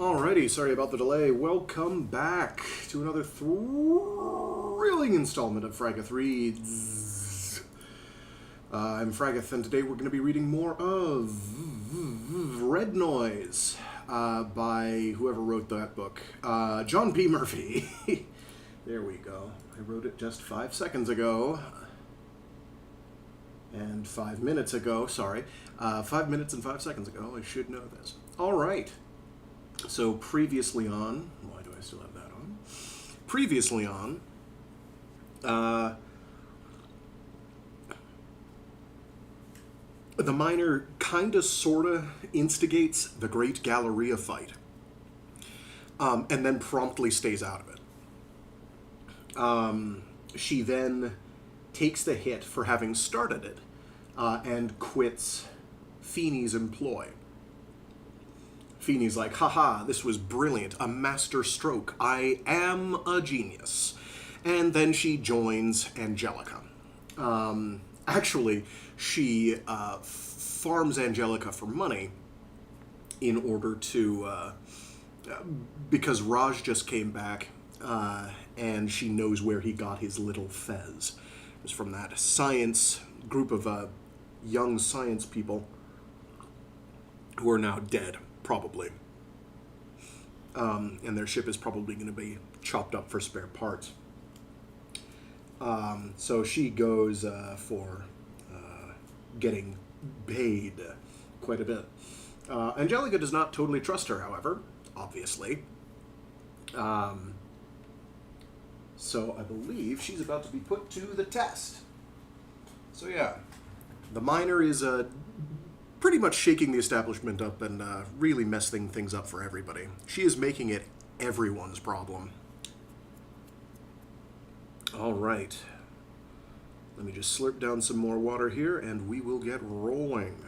Alrighty, sorry about the delay. Welcome back to another thrilling installment of Fraggoth Reads. I'm Fraggoth, and today we're going to be reading more of Red Noise by whoever wrote that book. John P. Murphy. There we go. I wrote it just 5 seconds ago. And 5 minutes ago, sorry. 5 minutes and 5 seconds ago. I should know this. Alright. So previously on, why do I still have that on? Previously on, the miner kinda sorta instigates the Great Galleria Fight, and then promptly stays out of it. She then takes the hit for having started it, and quits Feeney's employ. Feeney's like, haha, this was brilliant, a master stroke, I am a genius. And then she joins Angelica. Actually, she farms Angelica for money in order to, because Raj just came back, and she knows where he got his little fez. It was from that science group of young science people who are now dead. Probably. And their ship is probably going to be chopped up for spare parts. So she goes for getting paid quite a bit. Angelica does not totally trust her, however, obviously. So I believe she's about to be put to the test. So yeah, the miner is pretty much shaking the establishment up and really messing things up for everybody. She is making it everyone's problem. All right. Let me just slurp down some more water here and we will get rolling.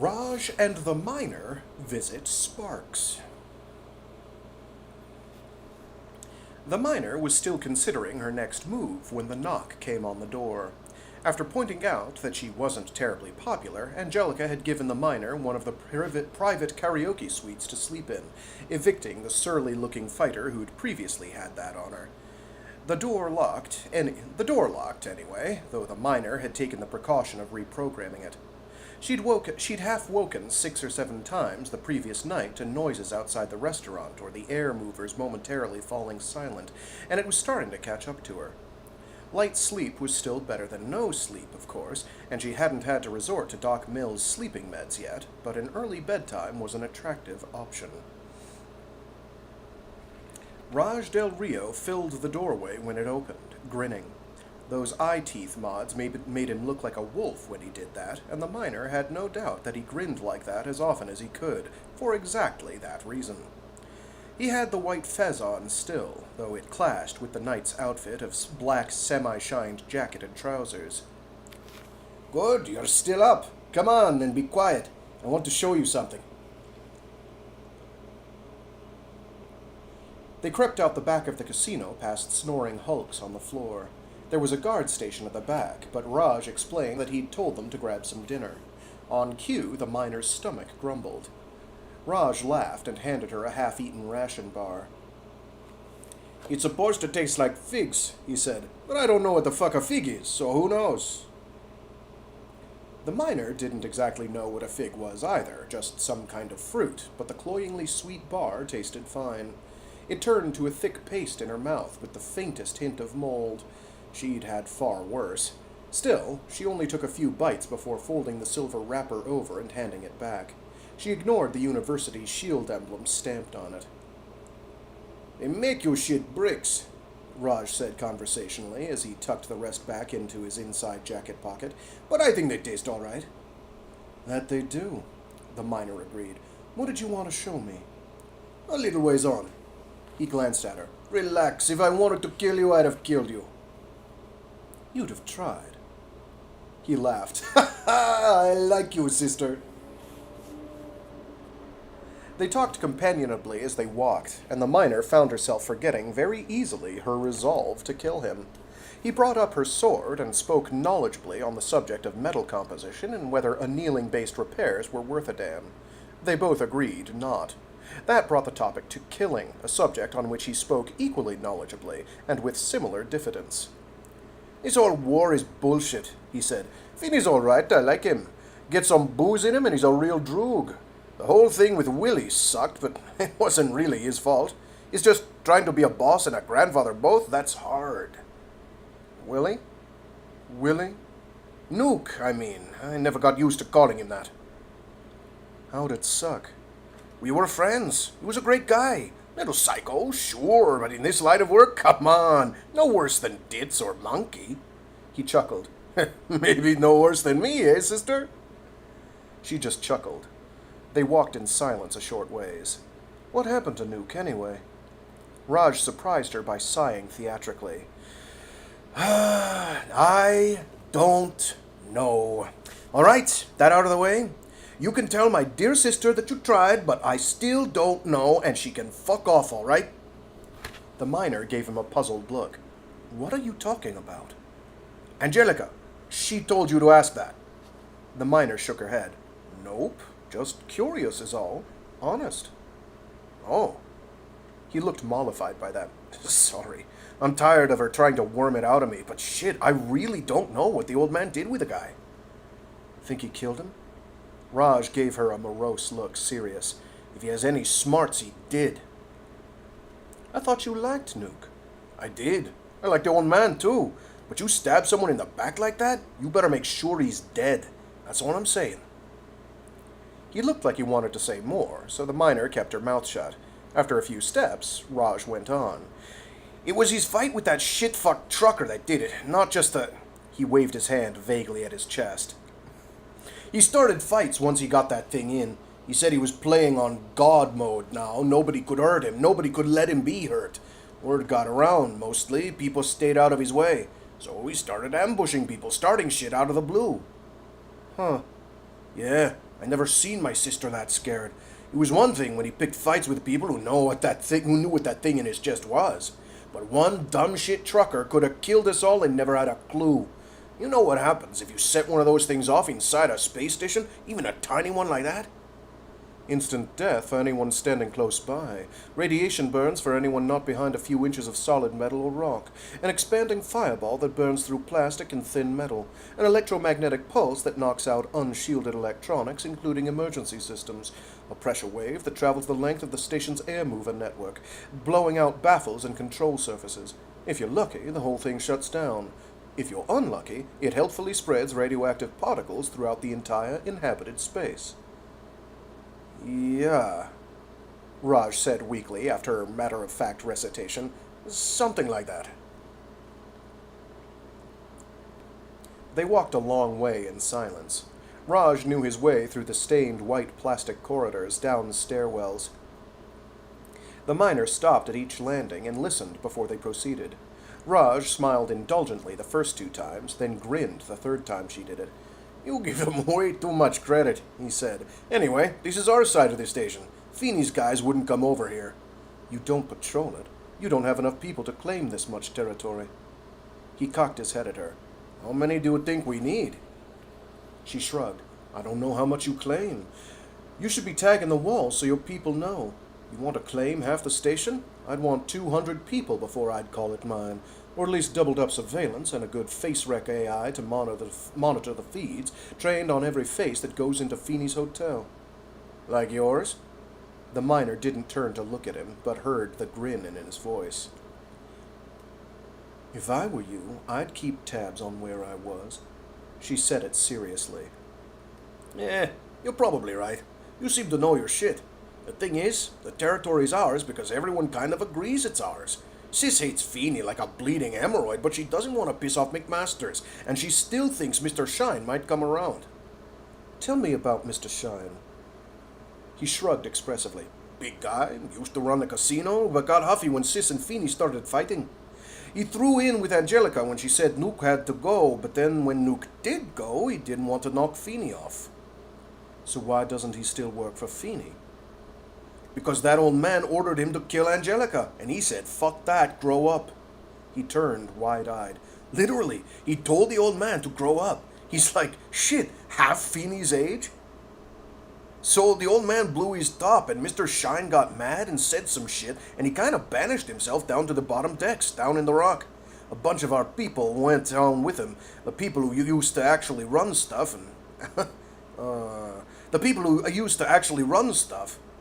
Raj and the miner visit Sparks. The miner was still considering her next move when the knock came on the door. After pointing out that she wasn't terribly popular, Angelica had given the miner one of the private karaoke suites to sleep in, evicting the surly-looking fighter who'd previously had that honor. The door locked anyway, though the miner had taken the precaution of reprogramming it. She'd half woken 6 or 7 times the previous night to noises outside the restaurant or the air movers momentarily falling silent, and it was starting to catch up to her. Light sleep was still better than no sleep, of course, and she hadn't had to resort to Doc Mill's sleeping meds yet, but an early bedtime was an attractive option. Raj Del Rio filled the doorway when it opened, grinning. Those eye teeth mods made him look like a wolf when he did that, and the miner had no doubt that he grinned like that as often as he could, for exactly that reason. He had the white fez on still, though it clashed with the knight's outfit of black semi-shined jacket and trousers. Good, you're still up. Come on and be quiet. I want to show you something. They crept out the back of the casino past snoring hulks on the floor. There was a guard station at the back, but Raj explained that he'd told them to grab some dinner. On cue, the miner's stomach grumbled. Raj laughed and handed her a half-eaten ration bar. It's supposed to taste like figs, he said, but I don't know what the fuck a fig is, so who knows? The miner didn't exactly know what a fig was either, just some kind of fruit, but the cloyingly sweet bar tasted fine. It turned to a thick paste in her mouth with the faintest hint of mold. She'd had far worse. Still, she only took a few bites before folding the silver wrapper over and handing it back. She ignored the university's shield emblem stamped on it. They make you shit bricks, Raj said conversationally as he tucked the rest back into his inside jacket pocket, but I think they taste all right. That they do, the miner agreed. What did you want to show me? A little ways on. He glanced at her. Relax, if I wanted to kill you, I'd have killed you. You'd have tried. He laughed. Ha ha! I like you, sister. They talked companionably as they walked, and the miner found herself forgetting very easily her resolve to kill him. He brought up her sword and spoke knowledgeably on the subject of metal composition and whether annealing-based repairs were worth a damn. They both agreed not. That brought the topic to killing, a subject on which he spoke equally knowledgeably and with similar diffidence. This whole war is bullshit, he said. Feeney's all right, I like him. Get some booze in him and he's a real droog. The whole thing with Willie sucked, but it wasn't really his fault. He's just trying to be a boss and a grandfather both. That's hard. Willie? Willie? Nuke, I mean. I never got used to calling him that. How'd it suck? We were friends. He was a great guy. Little psycho, sure, but in this line of work, come on. No worse than Ditz or Monkey. He chuckled. Maybe no worse than me, eh, sister? She just chuckled. They walked in silence a short ways. What happened to Nuke, anyway? Raj surprised her by sighing theatrically. I don't know. All right, that out of the way. You can tell my dear sister that you tried, but I still don't know, and she can fuck off, all right? The miner gave him a puzzled look. What are you talking about? Angelica, she told you to ask that. The miner shook her head. Nope. Just curious is all. Honest. Oh. He looked mollified by that. Sorry. I'm tired of her trying to worm it out of me, but shit, I really don't know what the old man did with the guy. Think he killed him? Raj gave her a morose look, serious. If he has any smarts, he did. I thought you liked Nuke. I did. I like the old man, too. But you stab someone in the back like that, you better make sure he's dead. That's all I'm saying. He looked like he wanted to say more, so the miner kept her mouth shut. After a few steps, Raj went on. It was his fight with that shit-fucked trucker that did it, not just the... He waved his hand vaguely at his chest. He started fights once he got that thing in. He said he was playing on God mode now. Nobody could hurt him. Nobody could let him be hurt. Word got around, mostly. People stayed out of his way. So he started ambushing people, starting shit out of the blue. Huh. Yeah, I never seen my sister that scared. It was one thing when he picked fights with people who knew what that thing in his chest was. But one dumb shit trucker could have killed us all and never had a clue. You know what happens if you set one of those things off inside a space station, even a tiny one like that? Instant death for anyone standing close by. Radiation burns for anyone not behind a few inches of solid metal or rock. An expanding fireball that burns through plastic and thin metal. An electromagnetic pulse that knocks out unshielded electronics, including emergency systems. A pressure wave that travels the length of the station's air mover network, blowing out baffles and control surfaces. If you're lucky, the whole thing shuts down. If you're unlucky, it helpfully spreads radioactive particles throughout the entire inhabited space. Yeah, Raj said weakly after her matter-of-fact recitation. Something like that. They walked a long way in silence. Raj knew his way through the stained white plastic corridors down stairwells. The miner stopped at each landing and listened before they proceeded. Raj smiled indulgently the first 2 times, then grinned the 3rd time she did it. You give them way too much credit, he said. Anyway, this is our side of the station. Feeney's guys wouldn't come over here. You don't patrol it. You don't have enough people to claim this much territory. He cocked his head at her. How many do you think we need? She shrugged. I don't know how much you claim. You should be tagging the walls so your people know. You want to claim half the station? I'd want 200 people before I'd call it mine, or at least doubled up surveillance and a good face rec AI to monitor the feeds, trained on every face that goes into Feeney's hotel. Like yours? The miner didn't turn to look at him, but heard the grin in his voice. If I were you, I'd keep tabs on where I was. She said it seriously. You're probably right. You seem to know your shit. The thing is, the territory's ours because everyone kind of agrees it's ours. Sis hates Feeney like a bleeding hemorrhoid, but she doesn't want to piss off McMasters, and she still thinks Mr. Shine might come around. Tell me about Mr. Shine. He shrugged expressively. Big guy, used to run a casino, but got huffy when Sis and Feeney started fighting. He threw in with Angelica when she said Nuke had to go, but then when Nuke did go, he didn't want to knock Feeney off. So why doesn't he still work for Feeney? Because that old man ordered him to kill Angelica, and he said, fuck that, grow up. He turned wide-eyed. Literally, he told the old man to grow up. He's like, shit, half Feeney's age? So the old man blew his top, and Mr. Shine got mad and said some shit, and he kind of banished himself down to the bottom decks, down in the rock. A bunch of our people went down with him, the people who used to actually run stuff, and...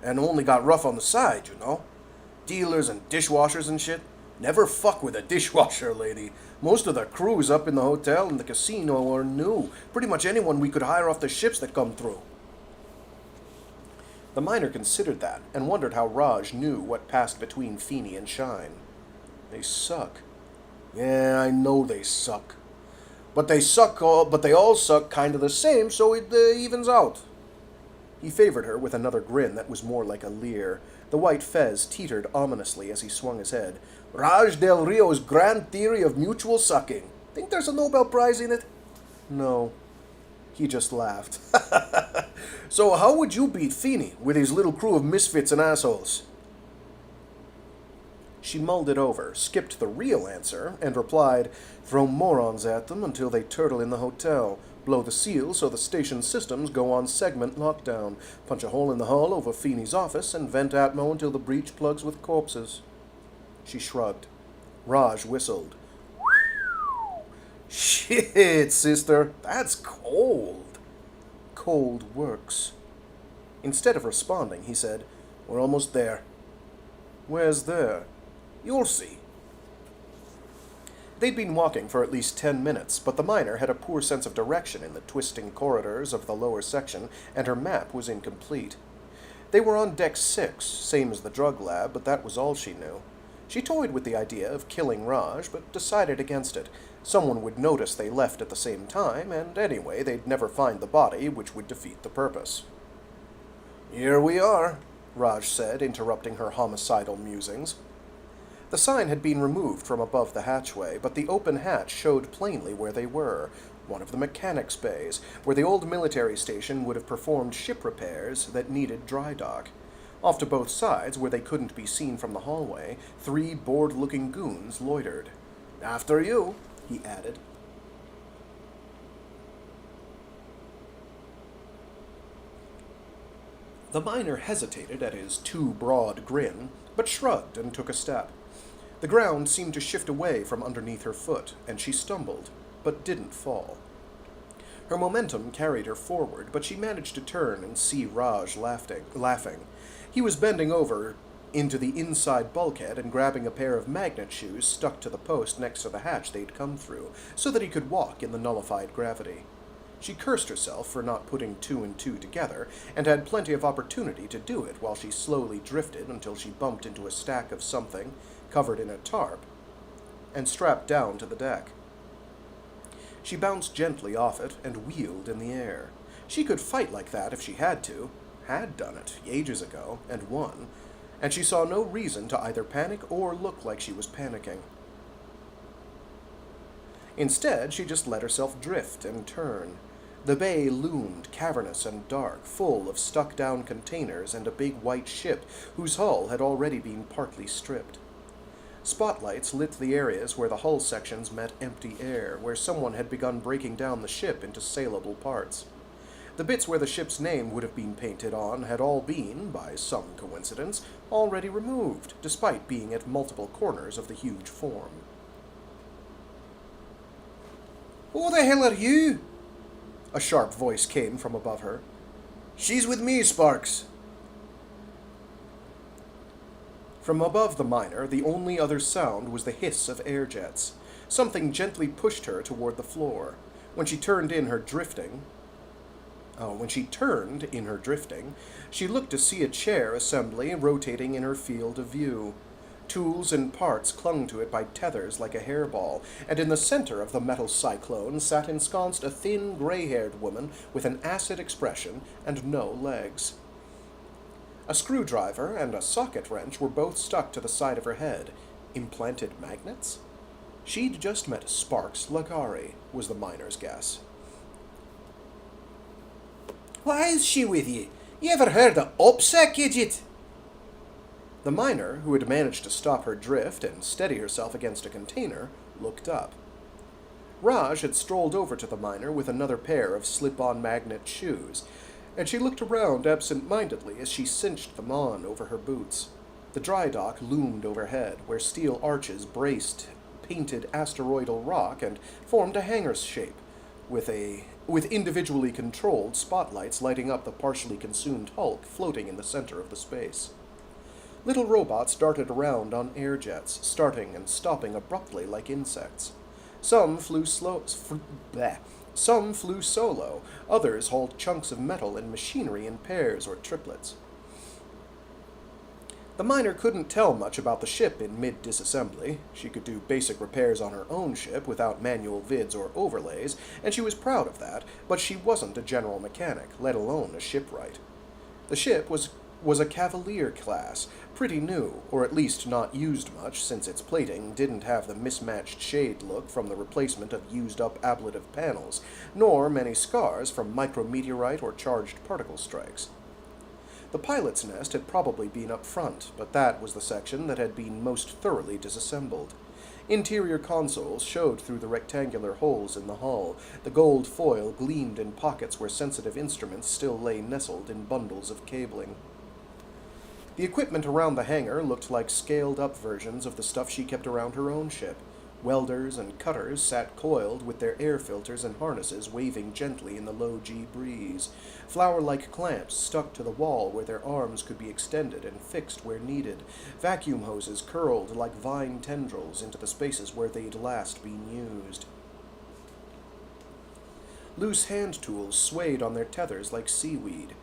and only got rough on the side, you know? Dealers and dishwashers and shit. Never fuck with a dishwasher, lady. Most of the crews up in the hotel and the casino are new. Pretty much anyone we could hire off the ships that come through. The miner considered that, and wondered how Raj knew what passed between Feeney and Shine. They suck. Yeah, I know they suck. But they all suck kind of the same, so it evens out. He favored her with another grin that was more like a leer. The white fez teetered ominously as he swung his head. Raj Del Rio's grand theory of mutual sucking. Think there's a Nobel Prize in it? No. He just laughed. So how would you beat Feeney with his little crew of misfits and assholes? She mulled it over, skipped the real answer, and replied, throw morons at them until they turtle in the hotel. Blow the seal so the station systems go on segment lockdown. Punch a hole in the hull over Feeney's office and vent Atmo until the breach plugs with corpses. She shrugged. Raj whistled. Shit, sister, that's cold. Cold works. Instead of responding, he said, we're almost there. Where's there? You'll see. They'd been walking for at least 10 minutes, but the miner had a poor sense of direction in the twisting corridors of the lower section, and her map was incomplete. They were on Deck 6, same as the drug lab, but that was all she knew. She toyed with the idea of killing Raj, but decided against it. Someone would notice they left at the same time, and anyway, they'd never find the body, which would defeat the purpose. Here we are, Raj said, interrupting her homicidal musings. The sign had been removed from above the hatchway, but the open hatch showed plainly where they were, one of the mechanics' bays, where the old military station would have performed ship repairs that needed dry dock. Off to both sides, where they couldn't be seen from the hallway, 3 bored-looking goons loitered. After you, he added. The miner hesitated at his too broad grin, but shrugged and took a step. The ground seemed to shift away from underneath her foot, and she stumbled, but didn't fall. Her momentum carried her forward, but she managed to turn and see Raj laughing. He was bending over into the inside bulkhead and grabbing a pair of magnet shoes stuck to the post next to the hatch they'd come through, so that he could walk in the nullified gravity. She cursed herself for not putting 2 and 2 together, and had plenty of opportunity to do it while she slowly drifted until she bumped into a stack of something, covered in a tarp, and strapped down to the deck. She bounced gently off it and wheeled in the air. She could fight like that if she had to, had done it ages ago, and won, and she saw no reason to either panic or look like she was panicking. Instead, she just let herself drift and turn. The bay loomed cavernous and dark, full of stuck-down containers and a big white ship whose hull had already been partly stripped. Spotlights lit the areas where the hull sections met empty air, where someone had begun breaking down the ship into saleable parts. The bits where the ship's name would have been painted on had all been, by some coincidence, already removed, despite being at multiple corners of the huge form. Who the hell are you? A sharp voice came from above her. She's with me, Sparks. From above the miner, the only other sound was the hiss of air jets. Something gently pushed her toward the floor. When she turned in her drifting, she looked to see a chair assembly rotating in her field of view. Tools and parts clung to it by tethers like a hairball, and in the center of the metal cyclone sat ensconced a thin, gray-haired woman with an acid expression and no legs. A screwdriver and a socket wrench were both stuck to the side of her head. Implanted magnets? She'd just met Sparks Lagari, was the miner's guess. Why is she with you? You ever heard of OPSEC, idiot? The miner, who had managed to stop her drift and steady herself against a container, looked up. Raj had strolled over to the miner with another pair of slip-on magnet shoes, and she looked around absent-mindedly as she cinched them on over her boots. The dry dock loomed overhead, where steel arches braced painted asteroidal rock and formed a hangar shape, with individually controlled spotlights lighting up the partially consumed hulk floating in the center of the space. Little robots darted around on air jets, starting and stopping abruptly like insects. Some flew solo, others hauled chunks of metal and machinery in pairs or triplets. The miner couldn't tell much about the ship in mid-disassembly. She could do basic repairs on her own ship without manual vids or overlays, and she was proud of that, but she wasn't a general mechanic, let alone a shipwright. The ship was a Cavalier class, pretty new, or at least not used much since its plating didn't have the mismatched shade look from the replacement of used-up ablative panels, nor many scars from micrometeorite or charged particle strikes. The pilot's nest had probably been up front, but that was the section that had been most thoroughly disassembled. Interior consoles showed through the rectangular holes in the hull. The gold foil gleamed in pockets where sensitive instruments still lay nestled in bundles of cabling. The equipment around the hangar looked like scaled-up versions of the stuff she kept around her own ship. Welders and cutters sat coiled with their air filters and harnesses waving gently in the low-G breeze. Flower-like clamps stuck to the wall where their arms could be extended and fixed where needed. Vacuum hoses curled like vine tendrils into the spaces where they'd last been used. Loose hand tools swayed on their tethers like seaweed.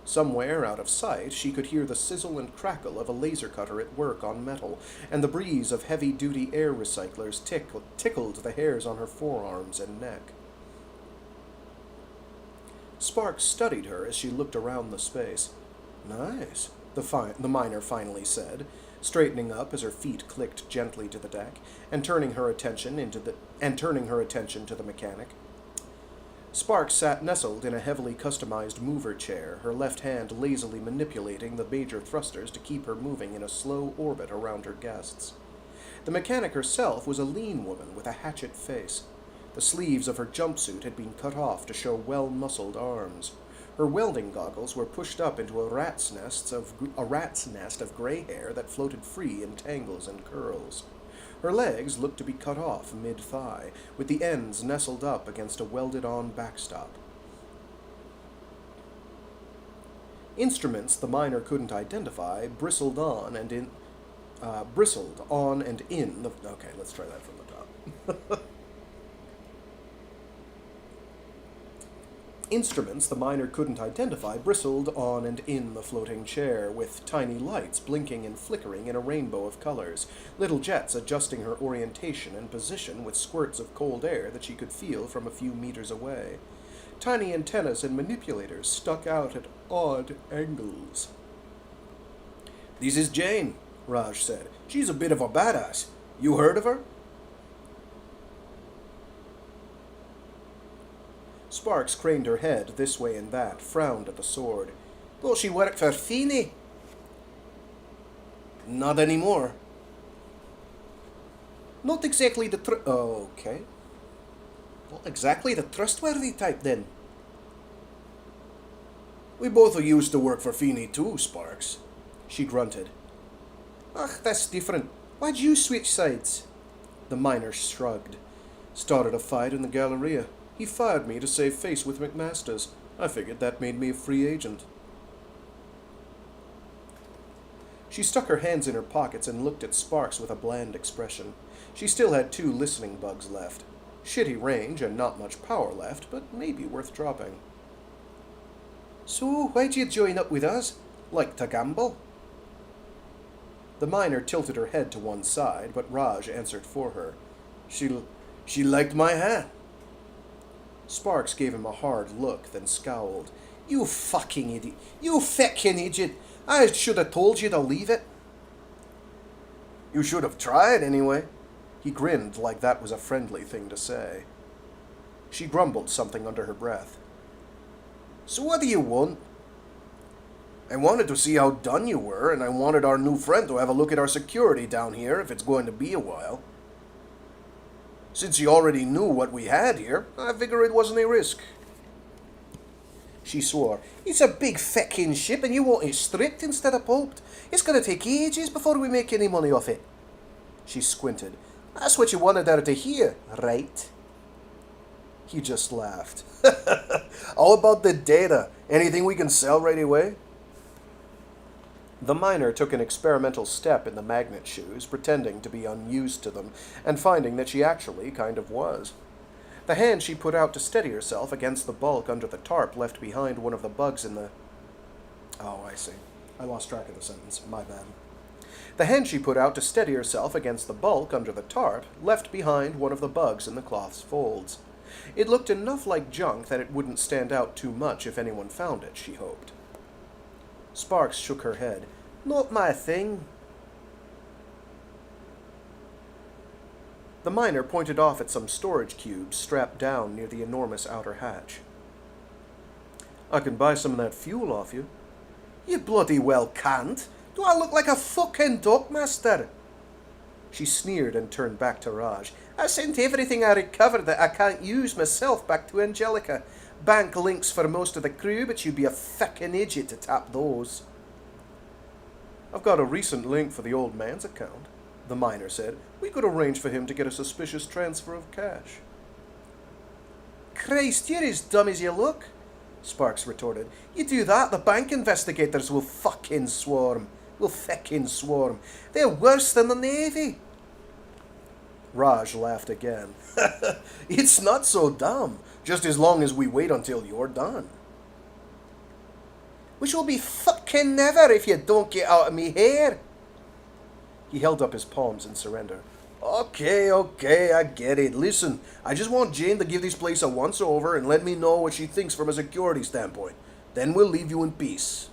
Somewhere out of sight, she could hear the sizzle and crackle of a laser cutter at work on metal, and the breeze of heavy-duty air recyclers tickled the hairs on her forearms and neck. Sparks studied her as she looked around the space. "Nice," the miner finally said, straightening up as her feet clicked gently to the deck, and turning her attention to the mechanic. Sparks sat nestled in a heavily customized mover chair, her left hand lazily manipulating the major thrusters to keep her moving in a slow orbit around her guests. The mechanic herself was a lean woman with a hatchet face. The sleeves of her jumpsuit had been cut off to show well-muscled arms. Her welding goggles were pushed up into a rat's nest of gray hair that floated free in tangles and curls. Her legs looked to be cut off mid-thigh, with the ends nestled up against a welded-on backstop. Instruments the miner couldn't identify bristled on and in the... Okay, let's try that from the top. Instruments the miner couldn't identify bristled on and in the floating chair, with tiny lights blinking and flickering in a rainbow of colors, little jets adjusting her orientation and position with squirts of cold air that she could feel from a few meters away. Tiny antennas and manipulators stuck out at odd angles. "This is Jane," Raj said. "She's a bit of a badass. You heard of her?" Sparks craned her head this way and that, frowned at the sword. "Thought she worked for Feeney." "Not anymore." "Not exactly the okay. Not exactly the trustworthy type, then." We both used to work for Feeney too, Sparks. She grunted. Ach, that's different. Why'd you switch sides? The miner shrugged. Started a fight in the Galleria. He fired me to save face with McMaster's. I figured that made me a free agent. She stuck her hands in her pockets and looked at Sparks with a bland expression. She still had 2 listening bugs left. Shitty range and not much power left, but maybe worth dropping. So, why'd you join up with us? Like to gamble? The miner tilted her head to one side, but Raj answered for her. She liked my hat. Sparks gave him a hard look, then scowled. You fucking idiot. You fucking idiot. I should have told you to leave it. You should have tried, anyway. He grinned like that was a friendly thing to say. She grumbled something under her breath. So what do you want? I wanted to see how done you were, and I wanted our new friend to have a look at our security down here if it's going to be a while. Since you already knew what we had here, I figure it wasn't a risk. She swore. It's a big fucking ship and you want it stripped instead of pulped. It's going to take ages before we make any money off it. She squinted. That's what you wanted her to hear, right? He just laughed. How about the data? Anything we can sell right away? The miner took an experimental step in the magnet shoes, pretending to be unused to them, and finding that she actually kind of was. The hand she put out to steady herself against the bulk under the tarp left behind one of the bugs in the... Oh, I see. I lost track of the sentence. My bad. The hand she put out to steady herself against the bulk under the tarp left behind one of the bugs in the cloth's folds. It looked enough like junk that it wouldn't stand out too much if anyone found it, she hoped. Sparks shook her head. Not my thing. The miner pointed off at some storage cubes strapped down near the enormous outer hatch. I can buy some of that fuel off you. You bloody well can't. Do I look like a fucking dockmaster? She sneered and turned back to Raj. I sent everything I recovered that I can't use myself back to Angelica. Bank links for most of the crew, but you'd be a fucking idiot to tap those. I've got a recent link for the old man's account, the miner said. We could arrange for him to get a suspicious transfer of cash. Christ, you're as dumb as you look, Sparks retorted. You do that, the bank investigators will fucking swarm. They're worse than the Navy. Raj laughed again. It's not so dumb, just as long as we wait until you're done. Which will be fucking never if you don't get out of me hair. He held up his palms in surrender. Okay, I get it. Listen, I just want Jane to give this place a once-over and let me know what she thinks from a security standpoint. Then we'll leave you in peace.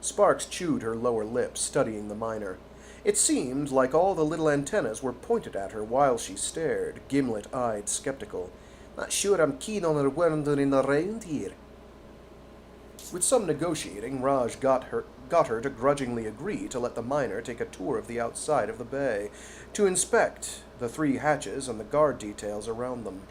Sparks chewed her lower lip, studying the miner. It seemed like all the little antennas were pointed at her while she stared, gimlet-eyed, skeptical. Not sure I'm keen on her wandering around here. With some negotiating, Raj got her to grudgingly agree to let the miner take a tour of the outside of the bay, to inspect the 3 hatches and the guard details around them.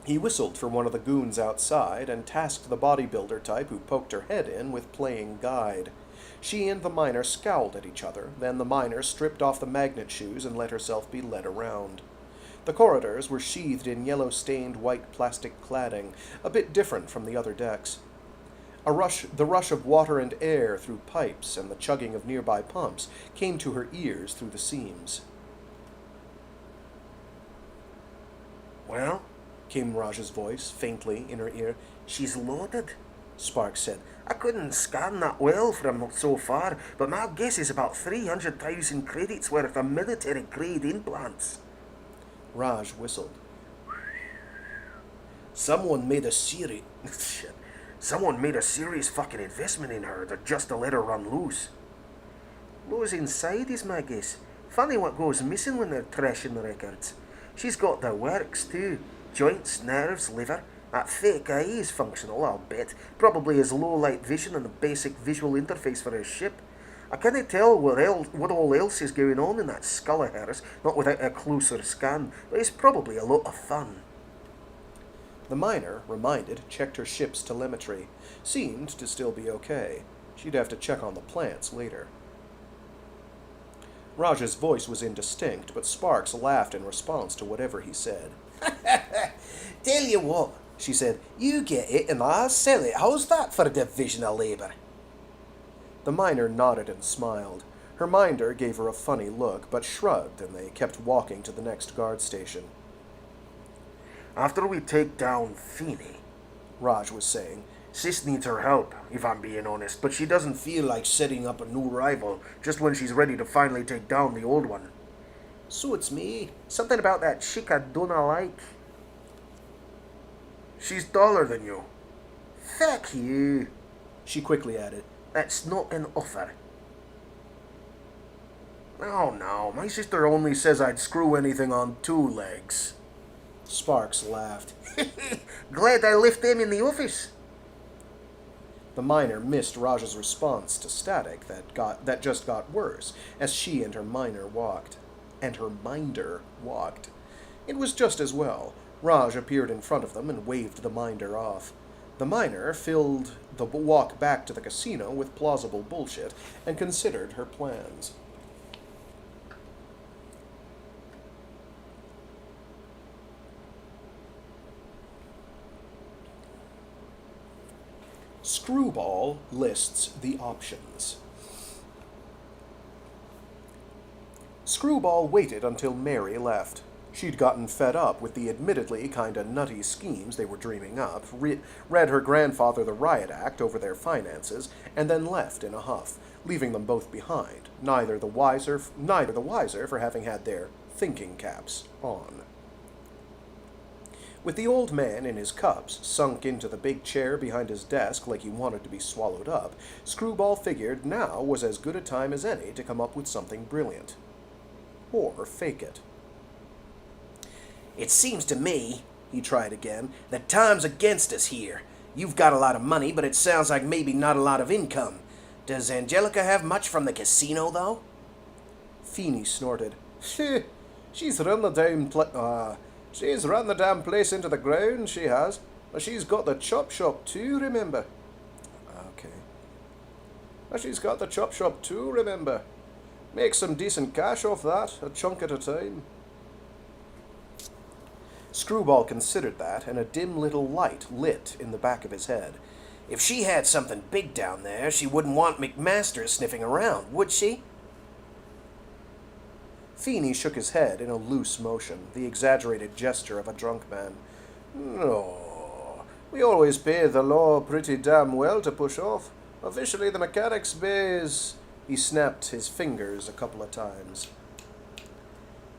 He whistled for one of the goons outside and tasked the bodybuilder type who poked her head in with playing guide. She and the miner scowled at each other, then the miner stripped off the magnet shoes and let herself be led around. The corridors were sheathed in yellow-stained white plastic cladding, a bit different from the other decks. The rush of water and air through pipes and the chugging of nearby pumps came to her ears through the seams. Well, came Raj's voice, faintly, in her ear. She's loaded, Sparks said. I couldn't scan that well from so far, but my guess is about 300,000 credits worth of military-grade implants. Raj whistled. Someone made a serious fucking investment in her just to let her run loose. Lows inside is my guess. Funny what goes missing when they're trashing the records. She's got the works too. Joints, nerves, liver. That fake eye is functional, I'll bet. Probably has low light vision and a basic visual interface for her ship. I can't tell what all else is going on in that skull of hers, not without a closer scan, but it's probably a lot of fun. The miner, reminded, checked her ship's telemetry. Seemed to still be okay. She'd have to check on the plants later. Raj's voice was indistinct, but Sparks laughed in response to whatever he said. Tell you what, she said, you get it and I'll sell it. How's that for a division of labour? The miner nodded and smiled. Her minder gave her a funny look, but shrugged, and they kept walking to the next guard station. After we take down Feeney, Raj was saying, Sis needs her help, if I'm being honest, but she doesn't feel like setting up a new rival just when she's ready to finally take down the old one. Suits me. Something about that chick I dunna like. She's taller than you. Fuck you, she quickly added. That's not an offer. Oh no, my sister only says I'd screw anything on 2 legs. Sparks laughed. Glad I left them in the office. The miner missed Raj's response to static that just got worse as she and her minder walked. It was just as well. Raj appeared in front of them and waved the minder off. The miner filled the walk back to the casino with plausible bullshit and considered her plans. Screwball lists the options. Screwball waited until Mary left. She'd gotten fed up with the admittedly kinda nutty schemes they were dreaming up, read her grandfather the riot act over their finances, and then left in a huff, leaving them both behind, neither the wiser for having had their thinking caps on. With the old man in his cups, sunk into the big chair behind his desk like he wanted to be swallowed up, Screwball figured now was as good a time as any to come up with something brilliant. Or fake it. It seems to me, he tried again, that time's against us here. You've got a lot of money, but it sounds like maybe not a lot of income. Does Angelica have much from the casino, though? Feeney snorted. She's run the damn place into the ground, she has. She's got the chop shop too, remember? Okay. She's got the chop shop too, remember? Make some decent cash off that, a chunk at a time. Screwball considered that, and a dim little light lit in the back of his head. If she had something big down there, she wouldn't want McMaster sniffing around, would she? Feeney shook his head in a loose motion, the exaggerated gesture of a drunk man. No, we always pay the law pretty damn well to push off. Officially, the mechanics bay is... He snapped his fingers a couple of times.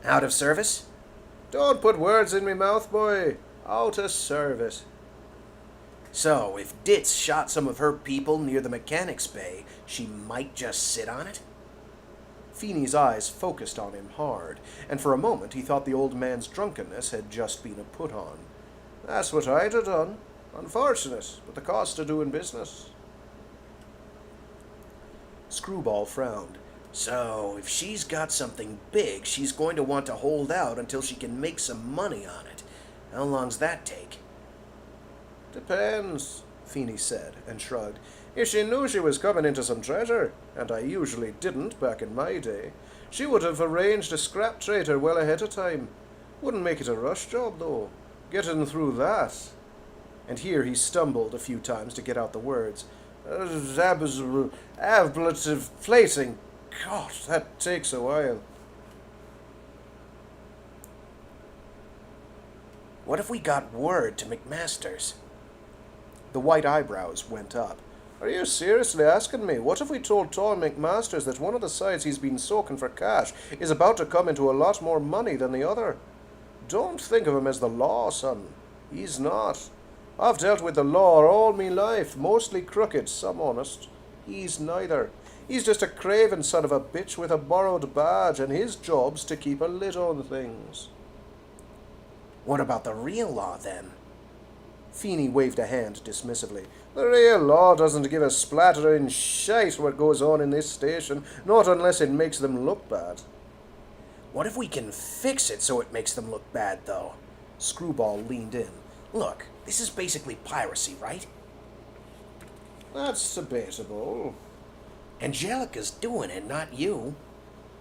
Out of service? Don't put words in me mouth, boy. Out of service. So, if Ditz shot some of her people near the mechanics bay, she might just sit on it? Feeney's eyes focused on him hard, and for a moment he thought the old man's drunkenness had just been a put-on. That's what I'd have done. Unfortunate, but the cost of doing business. Screwball frowned. So, if she's got something big, she's going to want to hold out until she can make some money on it. How long's that take? Depends, Feeney said, and shrugged. If she knew she was coming into some treasure, and I usually didn't back in my day, she would have arranged a scrap trader well ahead of time. Wouldn't make it a rush job, though. Getting through that. And here he stumbled a few times to get out the words. Ablative plating. God, that takes a while. What if we got word to McMaster's? The white eyebrows went up. Are you seriously asking me? What if we told Tom McMasters that one of the sides he's been soaking for cash is about to come into a lot more money than the other? Don't think of him as the law, son. He's not. I've dealt with the law all me life, mostly crooked, some honest. He's neither. He's just a craven son of a bitch with a borrowed badge, and his job's to keep a lid on things. What about the real law, then? Feeney waved a hand dismissively. The real law doesn't give a splattering shite what goes on in this station, not unless it makes them look bad. What if we can fix it so it makes them look bad, though? Screwball leaned in. Look, this is basically piracy, right? That's debatable. Angelica's doing it, not you.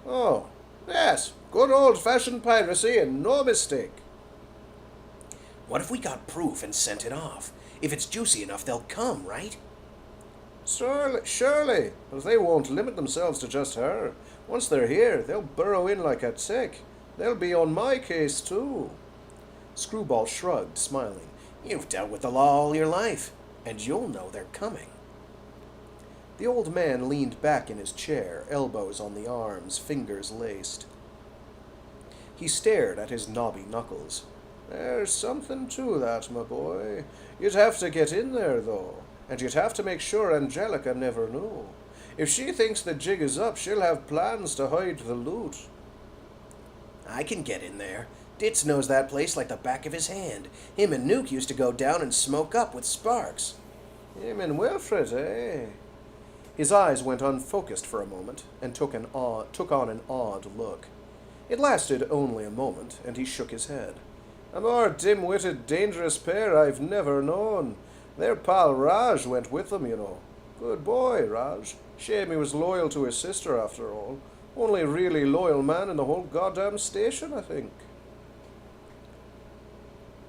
Oh, yes, good old-fashioned piracy and no mistake. What if we got proof and sent it off? If it's juicy enough, they'll come, right? Surely, but they won't limit themselves to just her. Once they're here, they'll burrow in like a tick. They'll be on my case, too. Screwball shrugged, smiling. You've dealt with the law all your life, and you'll know they're coming. The old man leaned back in his chair, elbows on the arms, fingers laced. He stared at his knobby knuckles. There's something to that, my boy. You'd have to get in there, though, and you'd have to make sure Angelica never knew. If she thinks the jig is up, she'll have plans to hide the loot. I can get in there. Ditz knows that place like the back of his hand. Him and Nuke used to go down and smoke up with Sparks. Him and Wilfred, eh? His eyes went unfocused for a moment, and took on an odd look. It lasted only a moment, and he shook his head. A more dim-witted, dangerous pair I've never known. Their pal Raj went with them, you know. Good boy, Raj. Shame he was loyal to his sister, after all. Only really loyal man in the whole goddamn station, I think.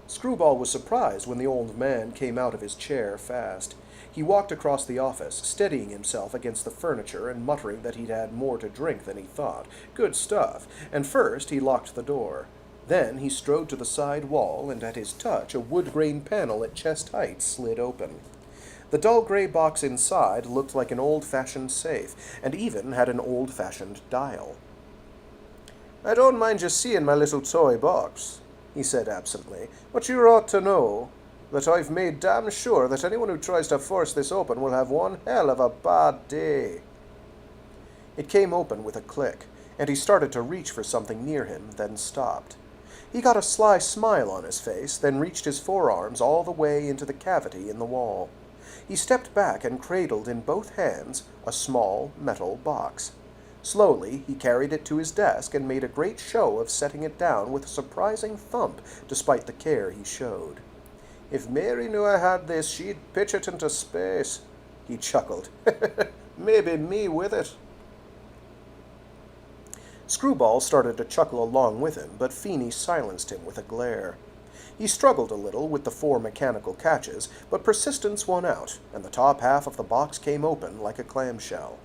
Screwball was surprised when the old man came out of his chair fast. He walked across the office, steadying himself against the furniture and muttering that he'd had more to drink than he thought. Good stuff. And first he locked the door. Then he strode to the side wall, and at his touch a wood-grain panel at chest height slid open. The dull gray box inside looked like an old-fashioned safe, and even had an old-fashioned dial. I don't mind you seeing my little toy box, he said absently, but you ought to know that I've made damn sure that anyone who tries to force this open will have one hell of a bad day. It came open with a click, and he started to reach for something near him, then stopped. He got a sly smile on his face, then reached his forearms all the way into the cavity in the wall. He stepped back and cradled in both hands a small metal box. Slowly, he carried it to his desk and made a great show of setting it down with a surprising thump, despite the care he showed. If Mary knew I had this, she'd pitch it into space, he chuckled. Maybe me with it. Screwball started to chuckle along with him, but Feeney silenced him with a glare. He struggled a little with the 4 mechanical catches, but persistence won out, and the top half of the box came open like a clamshell.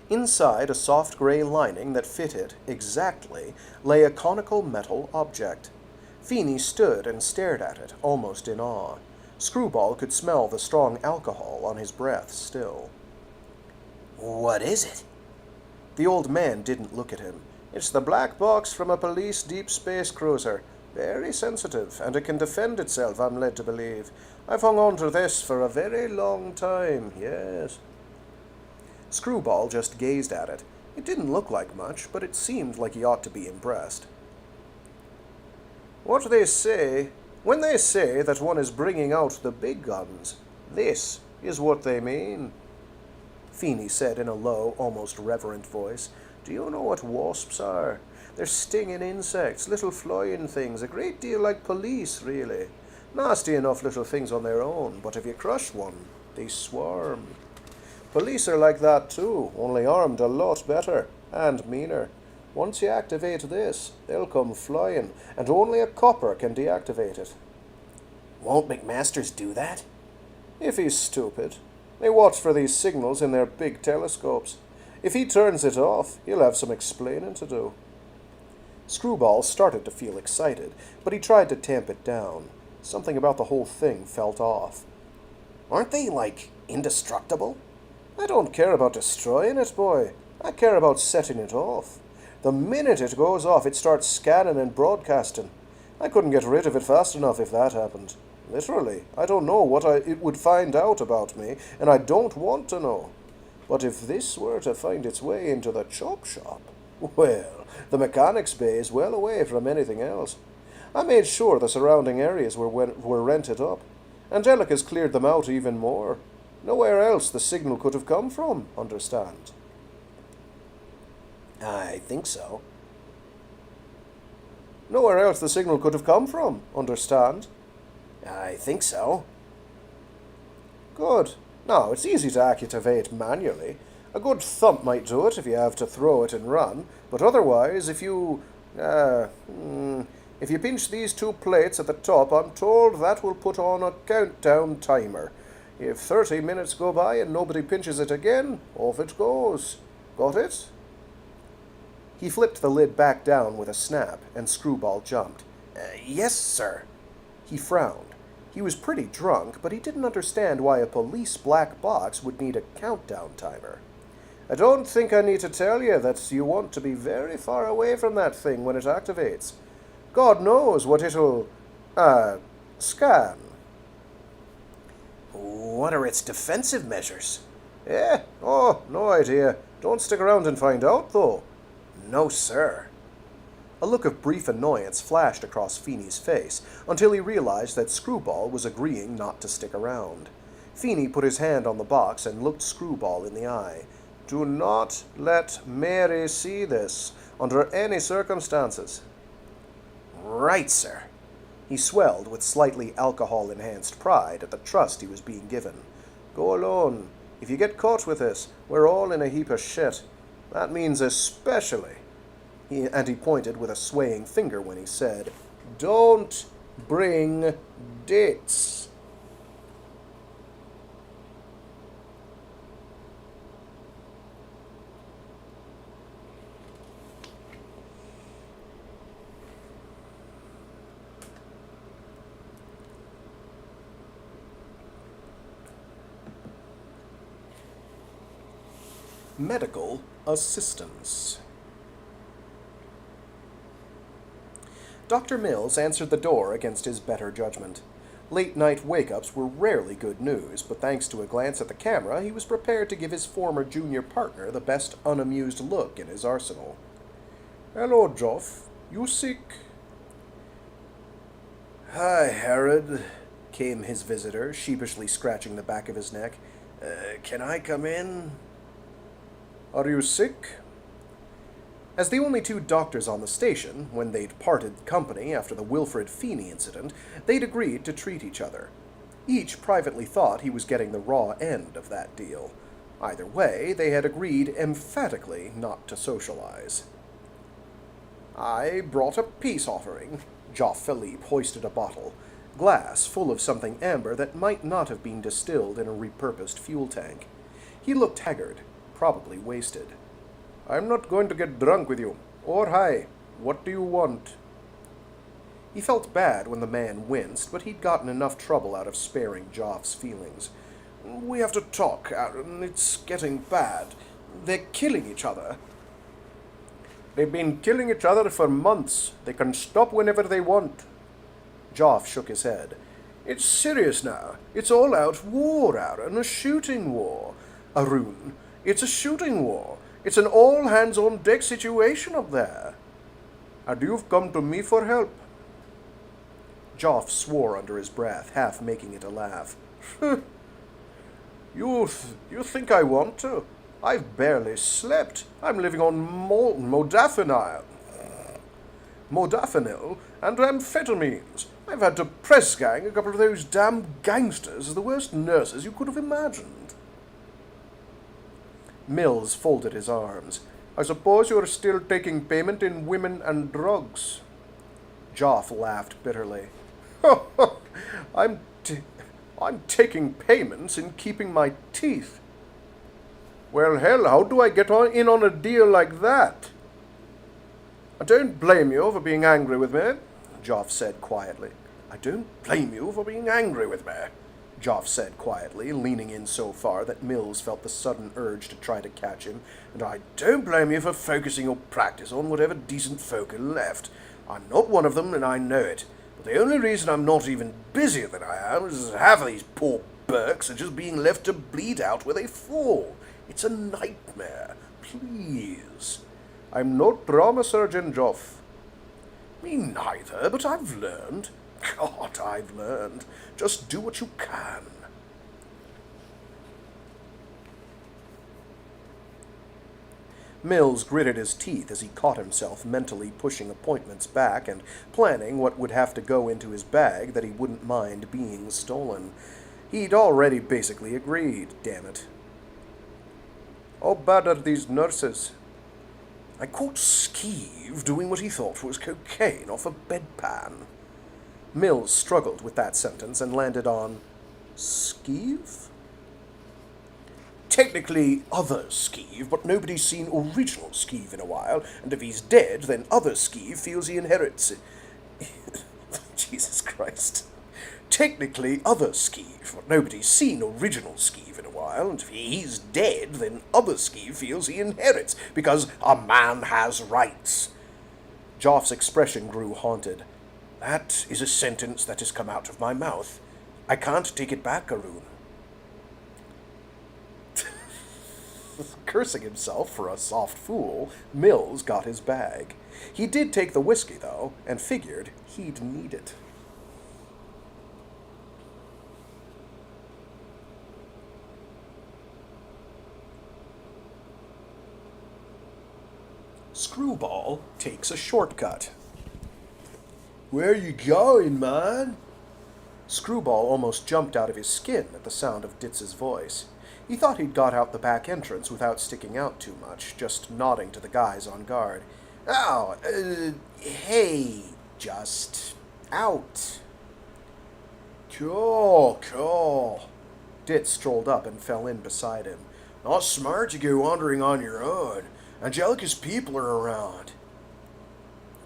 Inside a soft gray lining that fit it exactly lay a conical metal object. Feeney stood and stared at it, almost in awe. Screwball could smell the strong alcohol on his breath still. What is it? The old man didn't look at him. It's the black box from a police deep space cruiser. Very sensitive, and it can defend itself, I'm led to believe. I've hung on to this for a very long time, yes. Screwball just gazed at it. It didn't look like much, but it seemed like he ought to be impressed. When they say that one is bringing out the big guns, this is what they mean. Feeney said in a low, almost reverent voice. Do you know what wasps are? They're stinging insects, little flying things, a great deal like police, really. Nasty enough little things on their own, but if you crush one, they swarm. Police are like that too, only armed a lot better, and meaner. Once you activate this, they'll come flying, and only a copper can deactivate it. Won't McMasters do that? If he's stupid. They watch for these signals in their big telescopes. If he turns it off, he'll have some explaining to do. Screwball started to feel excited, but he tried to tamp it down. Something about the whole thing felt off. Aren't they, like, indestructible? I don't care about destroying it, boy. I care about setting it off. The minute it goes off, it starts scanning and broadcasting. I couldn't get rid of it fast enough if that happened. Literally, I don't know what it would find out about me, and I don't want to know. But if this were to find its way into the chop shop, well, the mechanics bay is well away from anything else. I made sure the surrounding areas were rented up. Angelica's cleared them out even more. Nowhere else the signal could have come from, understand? I think so. Nowhere else the signal could have come from, understand? I think so. Good. Now, it's easy to activate manually. A good thump might do it if you have to throw it and run, but otherwise, if you pinch these two plates at the top, I'm told that will put on a countdown timer. If 30 minutes go by and nobody pinches it again, off it goes. Got it? He flipped the lid back down with a snap, and Screwball jumped. Yes, sir. He frowned. He was pretty drunk, but he didn't understand why a police black box would need a countdown timer. I don't think I need to tell you that you want to be very far away from that thing when it activates. God knows what it'll, scan. What are its defensive measures? Oh, no idea. Don't stick around and find out, though. No, sir. A look of brief annoyance flashed across Feeney's face, until he realized that Screwball was agreeing not to stick around. Feeney put his hand on the box and looked Screwball in the eye. Do not let Mary see this, under any circumstances. Right, sir. He swelled with slightly alcohol-enhanced pride at the trust he was being given. Go alone. If you get caught with this, we're all in a heap of shit. That means especially. He pointed with a swaying finger when he said, Don't bring dates. Medical assistance. Dr. Mills answered the door against his better judgment. Late-night wake-ups were rarely good news, but thanks to a glance at the camera, he was prepared to give his former junior partner the best unamused look in his arsenal. Hello, Joff. You sick? Hi, Herod, came his visitor, sheepishly scratching the back of his neck. Can I come in? Are you sick? As the only two doctors on the station, when they'd parted company after the Wilfred Feeney incident, they'd agreed to treat each other. Each privately thought he was getting the raw end of that deal. Either way, they had agreed emphatically not to socialize. I brought a peace offering. Joff Philippe hoisted a bottle, glass full of something amber that might not have been distilled in a repurposed fuel tank. He looked haggard, probably wasted. I'm not going to get drunk with you, or high. What do you want? He felt bad when the man winced, but he'd gotten enough trouble out of sparing Joff's feelings. We have to talk, Aaron. It's getting bad. They're killing each other. They've been killing each other for months. They can stop whenever they want. Joff shook his head. It's serious now. It's all-out war, Aaron. A shooting war. Arun, it's a shooting war. It's an all-hands-on-deck situation up there. And you've come to me for help. Joff swore under his breath, half making it a laugh. You think I want to? I've barely slept. I'm living on modafinil and amphetamines. I've had to press gang a couple of those damn gangsters as the worst nurses you could have imagined. Mills folded his arms. I suppose you're still taking payment in women and drugs. Joff laughed bitterly. I'm taking payments in keeping my teeth. Well, hell, how do I get in on a deal like that? I don't blame you for being angry with me, Joff said quietly. I don't blame you for being angry with me, Joff said quietly, leaning in so far that Mills felt the sudden urge to try to catch him. And I don't blame you for focusing your practice on whatever decent folk are left. I'm not one of them, and I know it. But the only reason I'm not even busier than I am is half of these poor Burks are just being left to bleed out where they fall. It's a nightmare. Please. I'm no trauma surgeon, Joff. Me neither, but I've learned. God, I've learned. Just do what you can. Mills gritted his teeth as he caught himself mentally pushing appointments back and planning what would have to go into his bag that he wouldn't mind being stolen. He'd already basically agreed, damn it. How bad are these nurses? I caught Skeeve doing what he thought was cocaine off a bedpan. Mills struggled with that sentence and landed on Skeeve? Technically other Skeeve, but nobody's seen original Skeeve in a while, and if he's dead, then other Skeeve feels he inherits it. Jesus Christ. Technically other Skeeve, but nobody's seen original Skeeve in a while, and if he's dead, then other Skeeve feels he inherits, because a man has rights. Joff's expression grew haunted. That is a sentence that has come out of my mouth. I can't take it back, Arun. Cursing himself for a soft fool, Mills got his bag. He did take the whiskey, though, and figured he'd need it. Screwball takes a shortcut. Where you going, man? Screwball almost jumped out of his skin at the sound of Ditz's voice. He thought he'd got out the back entrance without sticking out too much, just nodding to the guys on guard. Oh, hey, just out. Cool. Ditz strolled up and fell in beside him. Not smart to go wandering on your own. Angelica's people are around.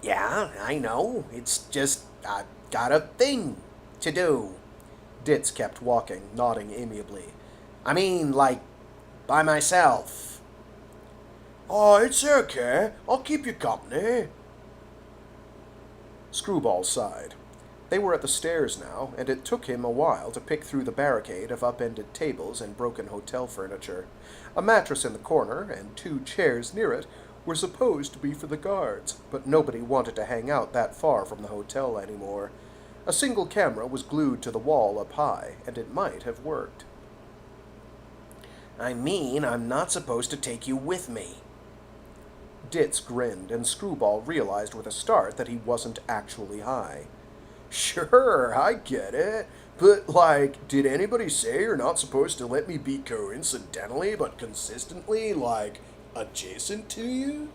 Yeah, I know. It's just, I got a thing to do. Ditz kept walking, nodding amiably. I mean, like, by myself. Oh, it's okay. I'll keep you company. Screwball sighed. They were at the stairs now, and it took him a while to pick through the barricade of upended tables and broken hotel furniture. A mattress in the corner, and 2 chairs near it, were supposed to be for the guards, but nobody wanted to hang out that far from the hotel anymore. A single camera was glued to the wall up high, and it might have worked. I mean, I'm not supposed to take you with me. Ditz grinned, and Screwball realized with a start that he wasn't actually high. Sure, I get it. But, like, did anybody say you're not supposed to let me be coincidentally but consistently, like, adjacent to you?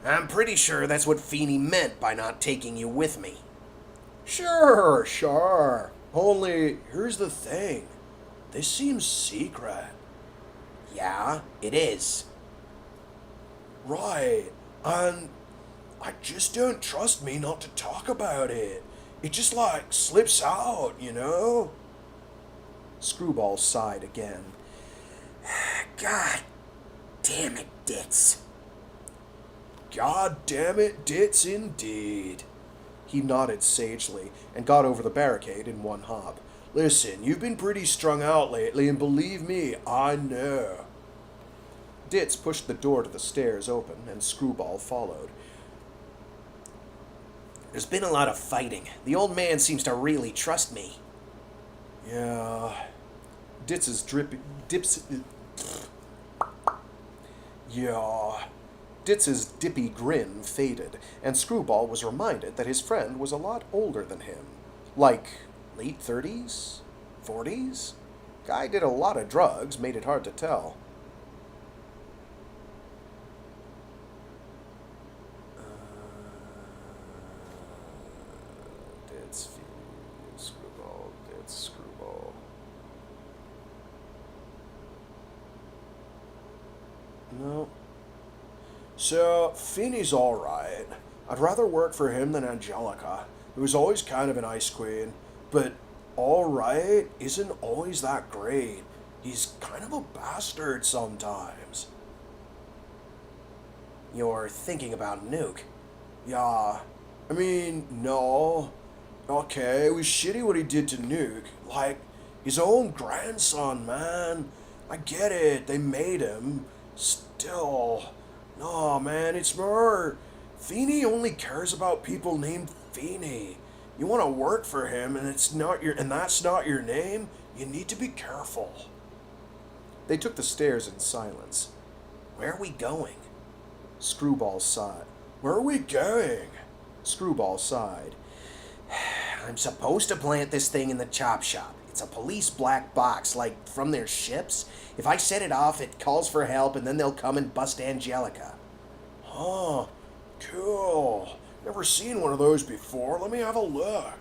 I'm pretty sure that's what Feeney meant by not taking you with me. Sure. Only, here's the thing. This seems secret. Yeah, it is. Right, and I just don't trust me not to talk about it. It just, like, slips out, you know? Screwball sighed again. God damn it, Ditz. God damn it, Ditz, indeed. He nodded sagely and got over the barricade in one hop. Listen, you've been pretty strung out lately, and believe me, I know. Ditz pushed the door to the stairs open, and Screwball followed. There's been a lot of fighting. The old man seems to really trust me. Yeah. Ditz's dippy grin faded, and Screwball was reminded that his friend was a lot older than him. Like, late 30s? 40s? Guy did a lot of drugs, made it hard to tell. Screwball. No. So, Feeney's alright. I'd rather work for him than Angelica, who was always kind of an ice queen. But alright isn't always that great. He's kind of a bastard sometimes. You're thinking about Nuke? Yeah. I mean, no. Okay, it was shitty what he did to Nuke. Like, his own grandson, man. I get it, they made him. Still. No, man, it's more. Feeney only cares about people named Feeney. You want to work for him and that's not your name, you need to be careful. They took the stairs in silence. Where are we going? Screwball sighed. Where are we going? Screwball sighed. I'm supposed to plant this thing in the chop shop. It's a police black box, like from their ships. If I set it off, it calls for help, and then they'll come and bust Angelica. Huh. Cool. Never seen one of those before. Let me have a look.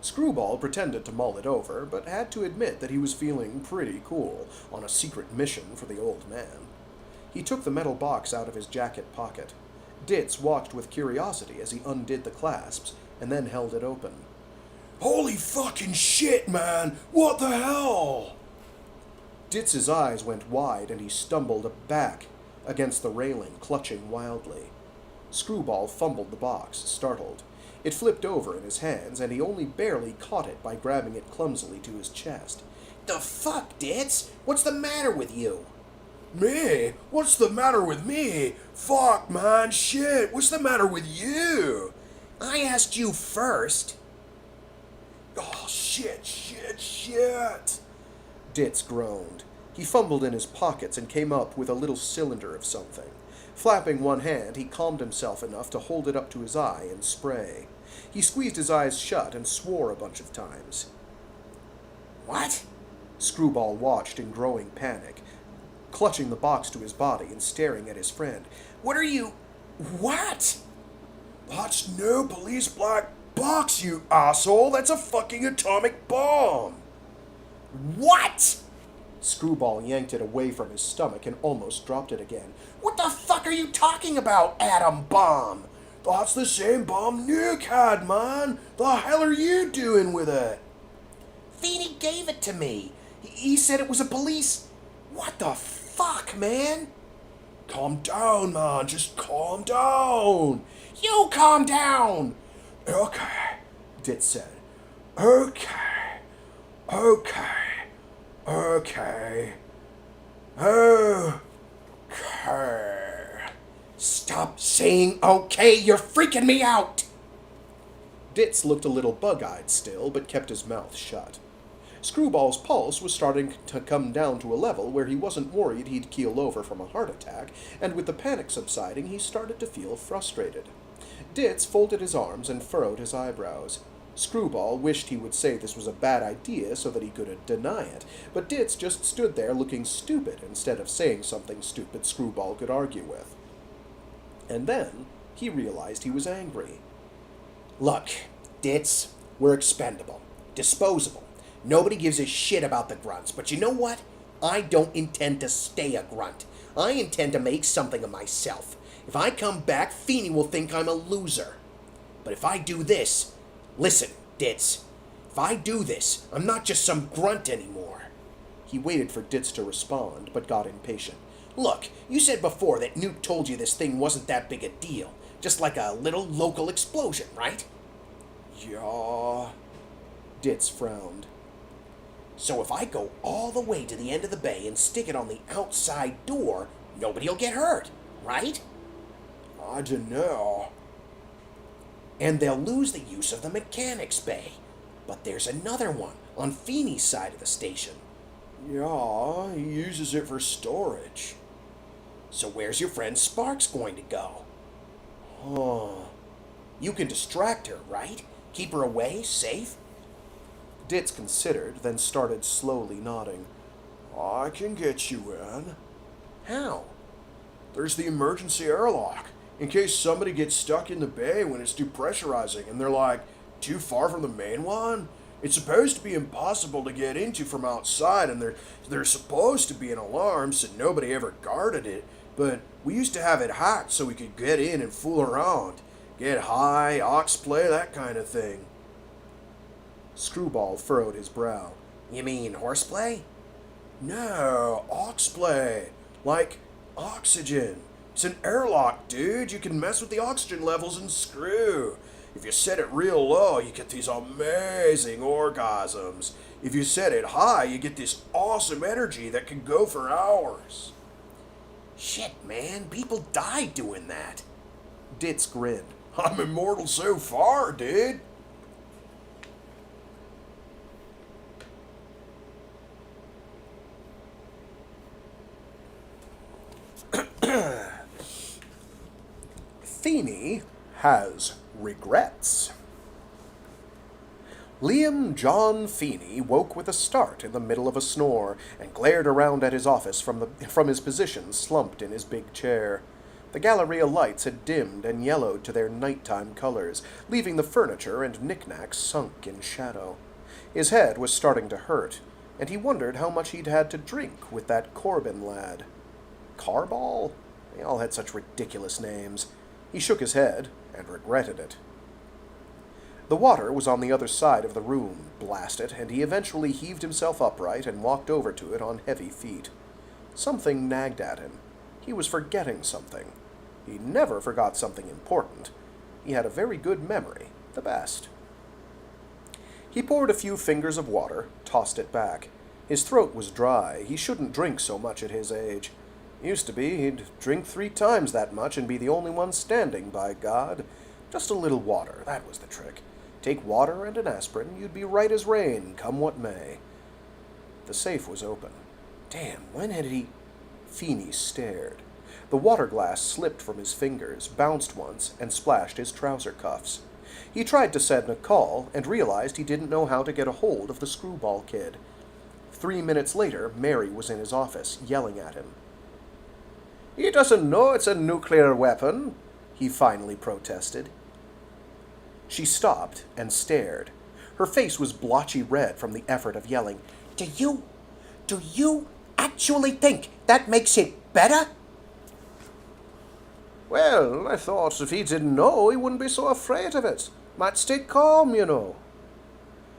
Screwball pretended to mull it over, but had to admit that he was feeling pretty cool on a secret mission for the old man. He took the metal box out of his jacket pocket. Ditz watched with curiosity as he undid the clasps, and then held it open. Holy fucking shit, man! What the hell? Ditz's eyes went wide, and he stumbled back against the railing, clutching wildly. Screwball fumbled the box, startled. It flipped over in his hands, and he only barely caught it by grabbing it clumsily to his chest. The fuck, Ditz? What's the matter with you? Me? What's the matter with me? Fuck, man, shit. What's the matter with you? I asked you first. Oh, shit. Ditz groaned. He fumbled in his pockets and came up with a little cylinder of something. Flapping one hand, he calmed himself enough to hold it up to his eye and spray. He squeezed his eyes shut and swore a bunch of times. What? Screwball watched in growing panic, clutching the box to his body and staring at his friend. What are you... What? That's no police black box, you asshole. That's a fucking atomic bomb. What? Screwball yanked it away from his stomach and almost dropped it again. What the fuck are you talking about, atom bomb? That's the same bomb Nuke had, man. The hell are you doing with it? Feeney gave it to me. He said it was a police... What the fuck, man? Calm down, man. Just calm down. You calm down. Okay, Ditz said. Okay. Stop saying okay, you're freaking me out. Ditz looked a little bug-eyed still, but kept his mouth shut. Screwball's pulse was starting to come down to a level where he wasn't worried he'd keel over from a heart attack, and with the panic subsiding, he started to feel frustrated. Ditz folded his arms and furrowed his eyebrows. Screwball wished he would say this was a bad idea so that he could deny it, but Ditz just stood there looking stupid instead of saying something stupid Screwball could argue with. And then he realized he was angry. Look, Ditz, we're expendable, disposable. Nobody gives a shit about the grunts, but you know what? I don't intend to stay a grunt. I intend to make something of myself. If I come back, Feeney will think I'm a loser. But if I do this... Listen, Ditz. If I do this, I'm not just some grunt anymore. He waited for Ditz to respond, but got impatient. Look, you said before that Newt told you this thing wasn't that big a deal. Just like a little local explosion, right? Yeah. Ditz frowned. So if I go all the way to the end of the bay and stick it on the outside door, nobody'll get hurt, right? I dunno. And they'll lose the use of the mechanics bay. But there's another one on Feeney's side of the station. Yeah, he uses it for storage. So where's your friend Sparks going to go? Huh. You can distract her, right? Keep her away, safe? Ditz considered, then started slowly nodding. I can get you in. How? There's the emergency airlock. In case somebody gets stuck in the bay when it's depressurizing and they're like too far from the main one. It's supposed to be impossible to get into from outside, and there's supposed to be an alarm so nobody ever guarded it, but we used to have it hacked so we could get in and fool around. Get high, ox play, that kind of thing. Screwball furrowed his brow. You mean horseplay? No, ox play. Like oxygen. It's an airlock, dude. You can mess with the oxygen levels and screw. If you set it real low, you get these amazing orgasms. If you set it high, you get this awesome energy that can go for hours. Shit, man. People die doing that. Ditz grinned. I'm immortal so far, dude. Feeney has regrets. Liam John Feeney woke with a start in the middle of a snore and glared around at his office from his position slumped in his big chair. The Galleria lights had dimmed and yellowed to their nighttime colors, leaving the furniture and knickknacks sunk in shadow. His head was starting to hurt, and he wondered how much he'd had to drink with that Corbin lad. Carball? They all had such ridiculous names. He shook his head and regretted it. The water was on the other side of the room, blast it, and he eventually heaved himself upright and walked over to it on heavy feet. Something nagged at him. He was forgetting something. He never forgot something important. He had a very good memory, the best. He poured a few fingers of water, tossed it back. His throat was dry. He shouldn't drink so much at his age. Used to be, he'd drink 3 times that much and be the only one standing, by God. Just a little water, that was the trick. Take water and an aspirin, you'd be right as rain, come what may. The safe was open. Damn, when had he... Feeney stared. The water glass slipped from his fingers, bounced once, and splashed his trouser cuffs. He tried to send a call, and realized he didn't know how to get a hold of the screwball kid. 3 minutes later, Mary was in his office, yelling at him. "He doesn't know it's a nuclear weapon," he finally protested. She stopped and stared. Her face was blotchy red from the effort of yelling. Do you actually think that makes it better?" "Well, I thought if he didn't know, he wouldn't be so afraid of it. Might stay calm, you know."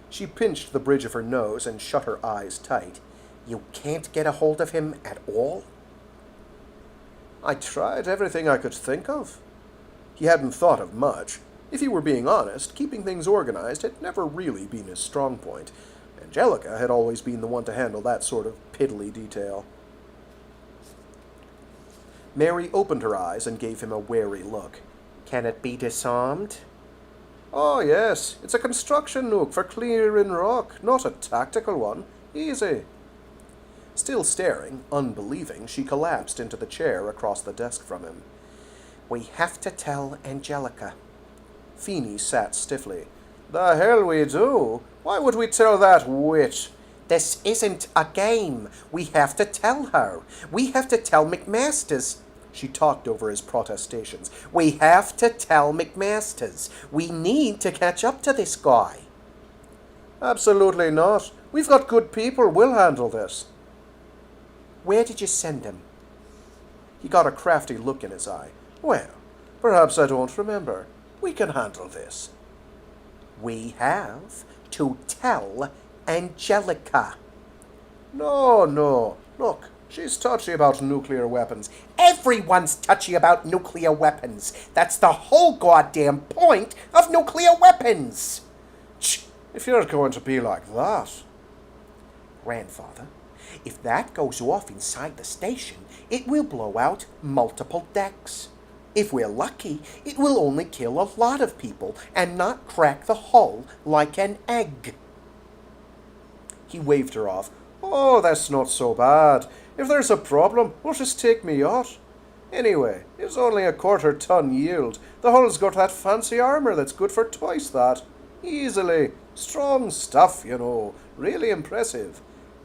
She pinched the bridge of her nose and shut her eyes tight. "You can't get a hold of him at all?" "I tried everything I could think of." He hadn't thought of much. If he were being honest, keeping things organized had never really been his strong point. Angelica had always been the one to handle that sort of piddly detail. Mary opened her eyes and gave him a wary look. "Can it be disarmed?" "Oh, yes. It's a construction nuke for clearing rock, not a tactical one. Easy." Still staring, unbelieving, she collapsed into the chair across the desk from him. "We have to tell Angelica." Feeney sat stiffly. "The hell we do? Why would we tell that witch?" "This isn't a game. We have to tell her. We have to tell McMasters." She talked over his protestations. "We have to tell McMasters. We need to catch up to this guy." "Absolutely not. We've got good people. We'll handle this." "Where did you send him?" He got a crafty look in his eye. "Well, perhaps I don't remember. We can handle this." "We have to tell Angelica." No. Look, she's touchy about nuclear weapons. "Everyone's touchy about nuclear weapons. That's the whole goddamn point of nuclear weapons." Shh, if you're going to be like that. "Grandfather, if that goes off inside the station, it will blow out multiple decks. If we're lucky, it will only kill a lot of people and not crack the hull like an egg." He waved her off. "Oh, that's not so bad. If there's a problem, we'll just take me yacht. Anyway, it's only a 1/4-ton yield. The hull's got that fancy armor that's good for twice that. Easily. Strong stuff, you know. Really impressive."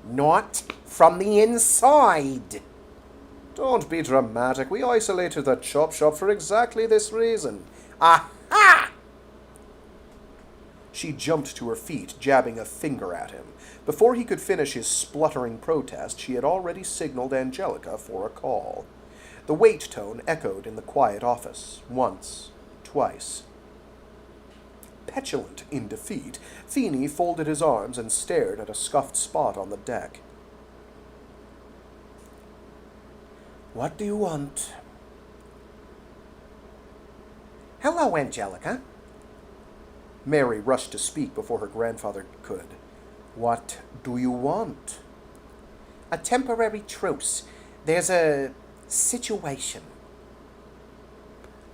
"Not from the inside." "Don't be dramatic. We isolated the chop shop for exactly this reason." "Aha!" She jumped to her feet, jabbing a finger at him. Before he could finish his spluttering protest, she had already signaled Angelica for a call. The wait tone echoed in the quiet office, once, twice. Petulant in defeat, Feeney folded his arms and stared at a scuffed spot on the deck. "What do you want?" "Hello, Angelica." Mary rushed to speak before her grandfather could. "What do you want?" "A temporary truce. There's a situation."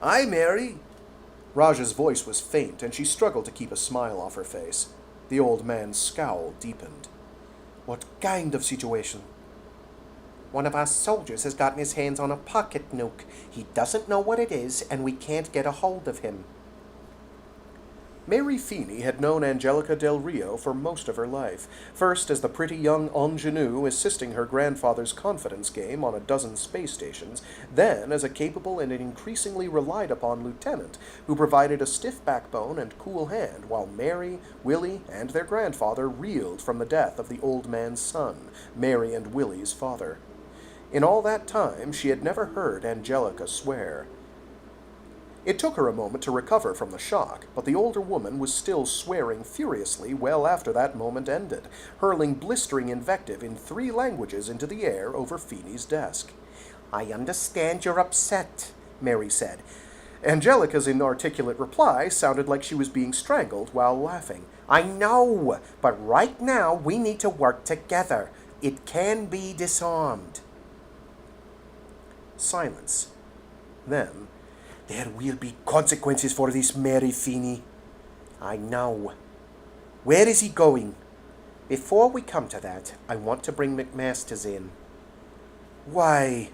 "Aye, Mary." Raj's voice was faint, and she struggled to keep a smile off her face. The old man's scowl deepened. "What kind of situation?" One of our soldiers has gotten his hands on a pocket nuke. He doesn't know what it is, and we can't get a hold of him. Mary Feeney had known Angelica del Rio for most of her life, first as the pretty young ingenue assisting her grandfather's confidence game on a dozen space stations, then as a capable and increasingly relied-upon lieutenant who provided a stiff backbone and cool hand while Mary, Willie, and their grandfather reeled from the death of the old man's son, Mary and Willie's father. In all that time, she had never heard Angelica swear. It took her a moment to recover from the shock, but the older woman was still swearing furiously well after that moment ended, hurling blistering invective in 3 languages into the air over Feeney's desk. I understand you're upset, Mary said. Angelica's inarticulate reply sounded like she was being strangled while laughing. I know, but right now we need to work together. It can be disarmed. Silence. Then, there will be consequences for this, Mary Feeney. I know. Where is he going? Before we come to that, I want to bring McMasters in. Why?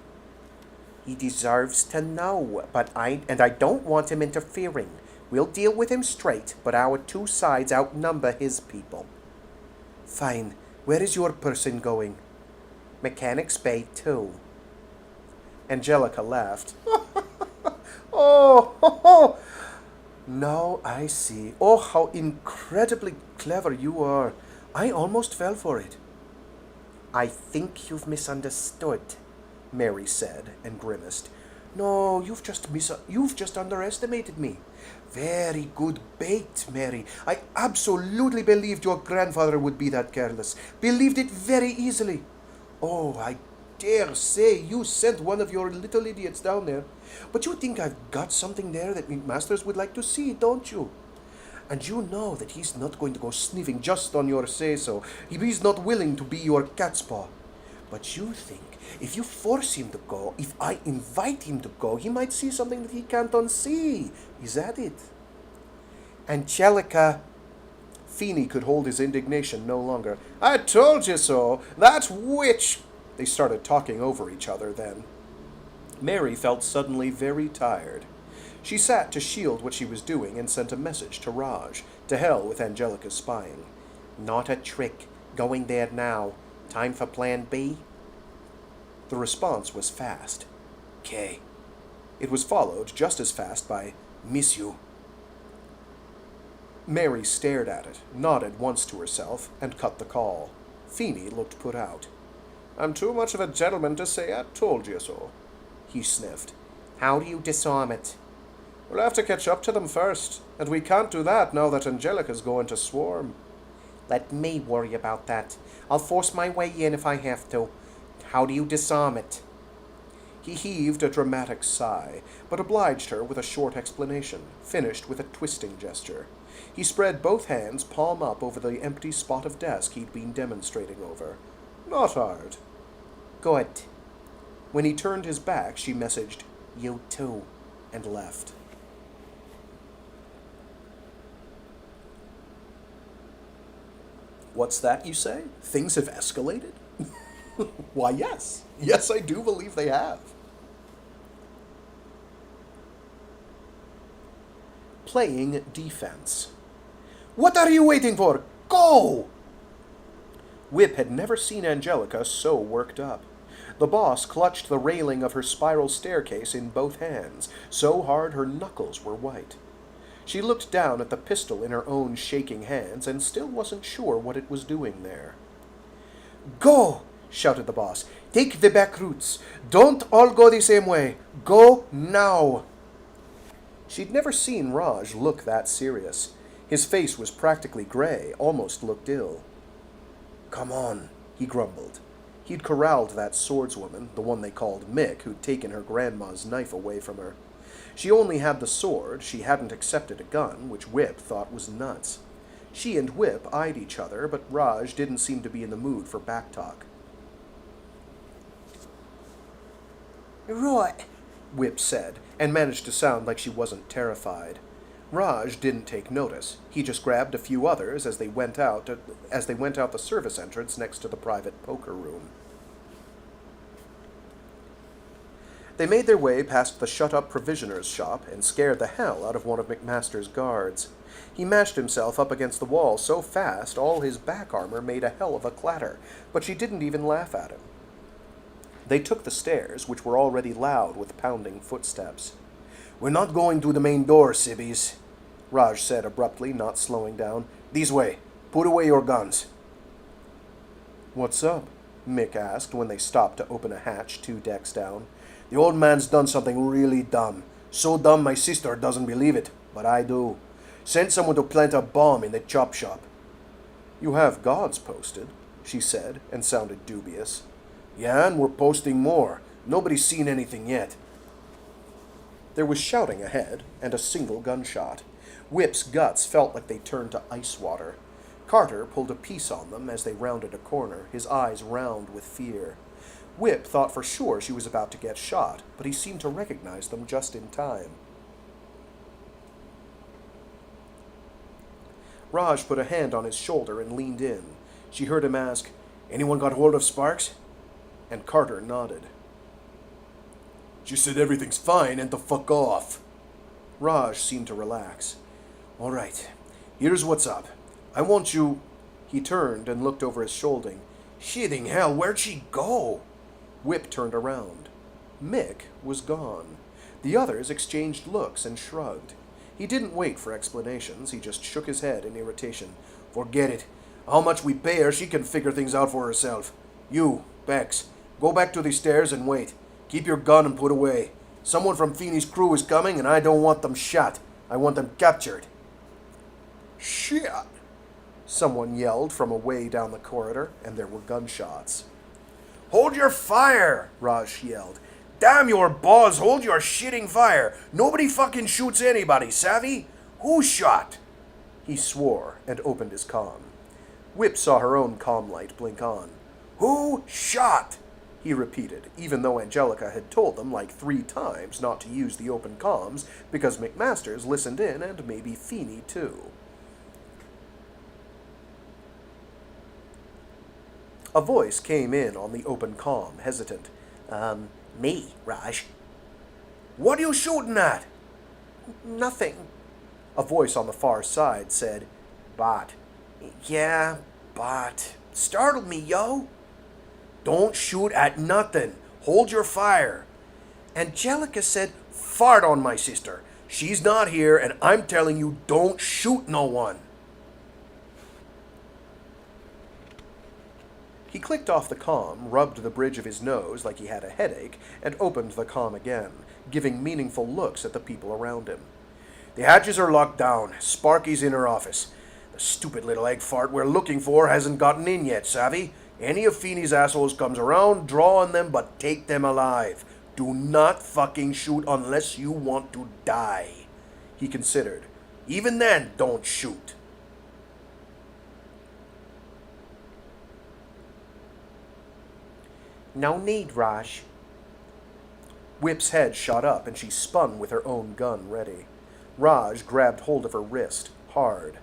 He deserves to know, but I don't want him interfering. We'll deal with him straight, but our 2 sides outnumber his people. Fine. Where is your person going? Mechanics Bay 2. Angelica laughed. Oh, now I see. Oh, how incredibly clever you are. I almost fell for it. I think you've misunderstood, Mary said and grimaced. No, you've just underestimated me. Very good bait, Mary. I absolutely believed your grandfather would be that careless. Believed it very easily. Oh, I dare say you sent one of your little idiots down there. But you think I've got something there that McMasters would like to see, don't you? And you know that he's not going to go sniffing just on your say-so. He's not willing to be your cat's paw. But you think if you force him to go, if I invite him to go, he might see something that he can't unsee. Is that it? Angelica. Feeney could hold his indignation no longer. I told you so. That witch. They started talking over each other then. Mary felt suddenly very tired. She sat to shield what she was doing and sent a message to Raj. To hell with Angelica's spying. Not a trick. Going there now. Time for plan B? The response was fast. K. It was followed just as fast by miss you. Mary stared at it, nodded once to herself, and cut the call. Feeney looked put out. I'm too much of a gentleman to say I told you so, he sniffed. How do you disarm it? We'll have to catch up to them first, and we can't do that now that Angelica's going to swarm. Let me worry about that. I'll force my way in if I have to. How do you disarm it? He heaved a dramatic sigh, but obliged her with a short explanation, finished with a twisting gesture. He spread both hands palm up over the empty spot of desk he'd been demonstrating over. Not hard. Good. When he turned his back, she messaged, You too, and left. What's that, you say? Things have escalated? Why, yes. Yes, I do believe they have. Playing defense. What are you waiting for? Go! Whip had never seen Angelica so worked up. The boss clutched the railing of her spiral staircase in both hands, so hard her knuckles were white. She looked down at the pistol in her own shaking hands and still wasn't sure what it was doing there. Go! Shouted the boss. Take the back routes. Don't all go the same way. Go now. She'd never seen Raj look that serious. His face was practically gray, almost looked ill. Come on, he grumbled. He'd corralled that swordswoman, the one they called Mick, who'd taken her grandma's knife away from her. She only had the sword, she hadn't accepted a gun, which Whip thought was nuts. She and Whip eyed each other, but Raj didn't seem to be in the mood for backtalk. Right, Whip said, and managed to sound like she wasn't terrified. Raj didn't take notice. He just grabbed a few others as they went out the service entrance next to the private poker room. They made their way past the shut-up provisioner's shop and scared the hell out of one of McMaster's guards. He mashed himself up against the wall so fast all his back armor made a hell of a clatter, but she didn't even laugh at him. They took the stairs, which were already loud with pounding footsteps. "We're not going to the main door, civvies," Raj said abruptly, not slowing down. "This way. Put away your guns." "What's up?" Mick asked when they stopped to open a hatch 2 decks down. "The old man's done something really dumb. So dumb my sister doesn't believe it, but I do. Sent someone to plant a bomb in the chop shop." "You have guards posted," she said, and sounded dubious. "Yeah, and we're posting more. Nobody's seen anything yet." There was shouting ahead, and a single gunshot. Whip's guts felt like they turned to ice water. Carter pulled a piece on them as they rounded a corner, his eyes round with fear. Whip thought for sure she was about to get shot, but he seemed to recognize them just in time. Raj put a hand on his shoulder and leaned in. She heard him ask, "Anyone got hold of Sparks?" And Carter nodded. She said everything's fine and to fuck off. Raj seemed to relax. "All right, here's what's up. I want you..." He turned and looked over his shoulder. "Shitting hell, where'd she go?" Whip turned around. Mick was gone. The others exchanged looks and shrugged. He didn't wait for explanations, he just shook his head in irritation. "Forget it. How much we pay her, she can figure things out for herself. You, Bex, go back to the stairs and wait. Keep your gun and put away. Someone from Feeney's crew is coming, and I don't want them shot. I want them captured." "Shit!" Someone yelled from away down the corridor, and there were gunshots. "Hold your fire!" Raj yelled. "Damn your balls, hold your shitting fire! Nobody fucking shoots anybody, savvy? Who shot?" He swore and opened his comm. Whip saw her own comm light blink on. "Who shot?" he repeated, even though Angelica had told them like 3 times not to use the open comms because McMasters listened in and maybe Feeney too. A voice came in on the open comm, hesitant. Me, Raj." "What are you shooting at?" "Nothing." A voice on the far side said, "But." "Yeah, but." "Startled me, yo." "Don't shoot at nothing. Hold your fire." "Angelica said, fart on my sister. She's not here, and I'm telling you, don't shoot no one." He clicked off the comm, rubbed the bridge of his nose like he had a headache, and opened the comm again, giving meaningful looks at the people around him. "The hatches are locked down. Sparky's in her office. The stupid little egg fart we're looking for hasn't gotten in yet, savvy? Any of Feeney's assholes comes around, draw on them, but take them alive. Do not fucking shoot unless you want to die." He considered. "Even then, don't shoot." "No need, Raj." Whip's head shot up and she spun with her own gun ready. Raj grabbed hold of her wrist, hard.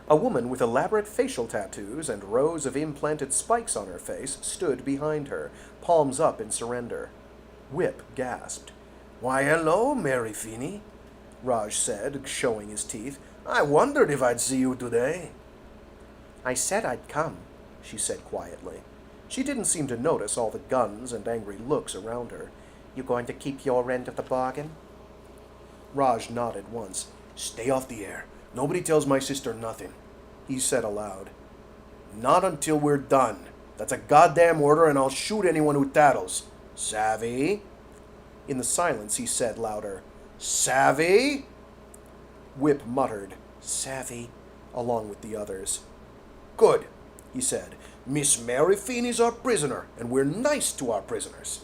A woman with elaborate facial tattoos and rows of implanted spikes on her face stood behind her, palms up in surrender. Whip gasped. "Why, hello, Mary Feeney," Raj said, showing his teeth. "I wondered if I'd see you today." "I said I'd come," she said quietly. She didn't seem to notice all the guns and angry looks around her. "You going to keep your end of the bargain?" Raj nodded once. "Stay off the air. Nobody tells my sister nothing," he said aloud. "Not until we're done. That's a goddamn order, and I'll shoot anyone who tattles. Savvy?" In the silence he said louder, "Savvy?" Whip muttered, "Savvy," along with the others. "Good," he said. "Miss Mary Feeney's our prisoner, and we're nice to our prisoners."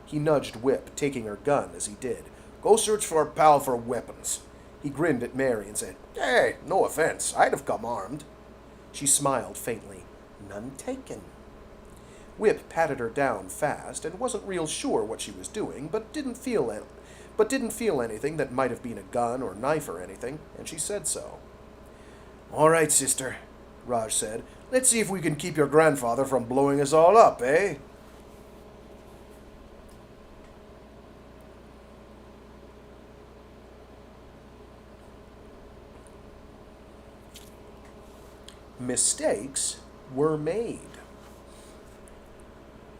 He nudged Whip, taking her gun as he did. "Go search for a pal for weapons." He grinned at Mary and said, "Hey, no offense. I'd have come armed." She smiled faintly. "None taken." Whip patted her down fast and wasn't real sure what she was doing, but didn't feel anything that might have been a gun or knife or anything, and she said so. "All right, sister," Raj said. "Let's see if we can keep your grandfather from blowing us all up, eh?" Mistakes were made.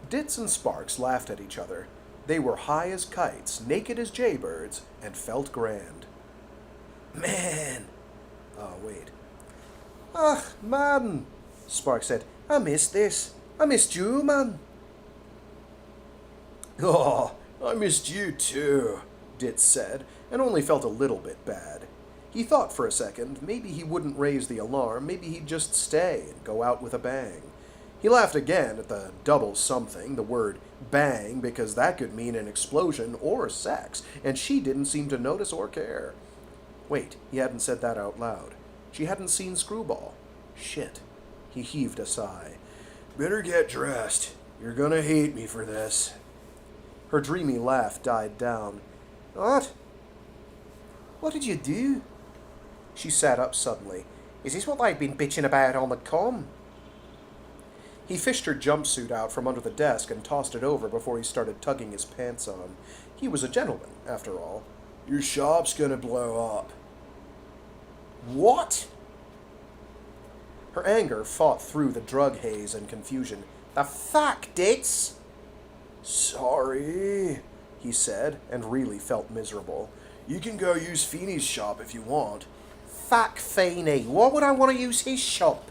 Ditz and Sparks laughed at each other. They were high as kites, naked as jaybirds, and felt grand. Man! Oh, wait. Ah, man! Sparks said. I missed this. I missed you, man. Oh, I missed you too, Ditz said, and only felt a little bit bad. He thought for a second maybe he wouldn't raise the alarm, maybe he'd just stay and go out with a bang. He laughed again at the double something, the word bang, because that could mean an explosion or sex, and she didn't seem to notice or care. Wait, he hadn't said that out loud. She hadn't seen Screwball. Shit. He heaved a sigh. Better get dressed. You're gonna hate me for this. Her dreamy laugh died down. What? What did you do? She sat up suddenly. Is this what they've been bitching about on the comm? He fished her jumpsuit out from under the desk and tossed it over before he started tugging his pants on. He was a gentleman, after all. Your shop's gonna blow up. What? Her anger fought through the drug haze and confusion. The fuck, Ditz? Sorry, he said, and really felt miserable. You can go use Feeney's shop if you want. Fuck Feeney. Why would I want to use his shop?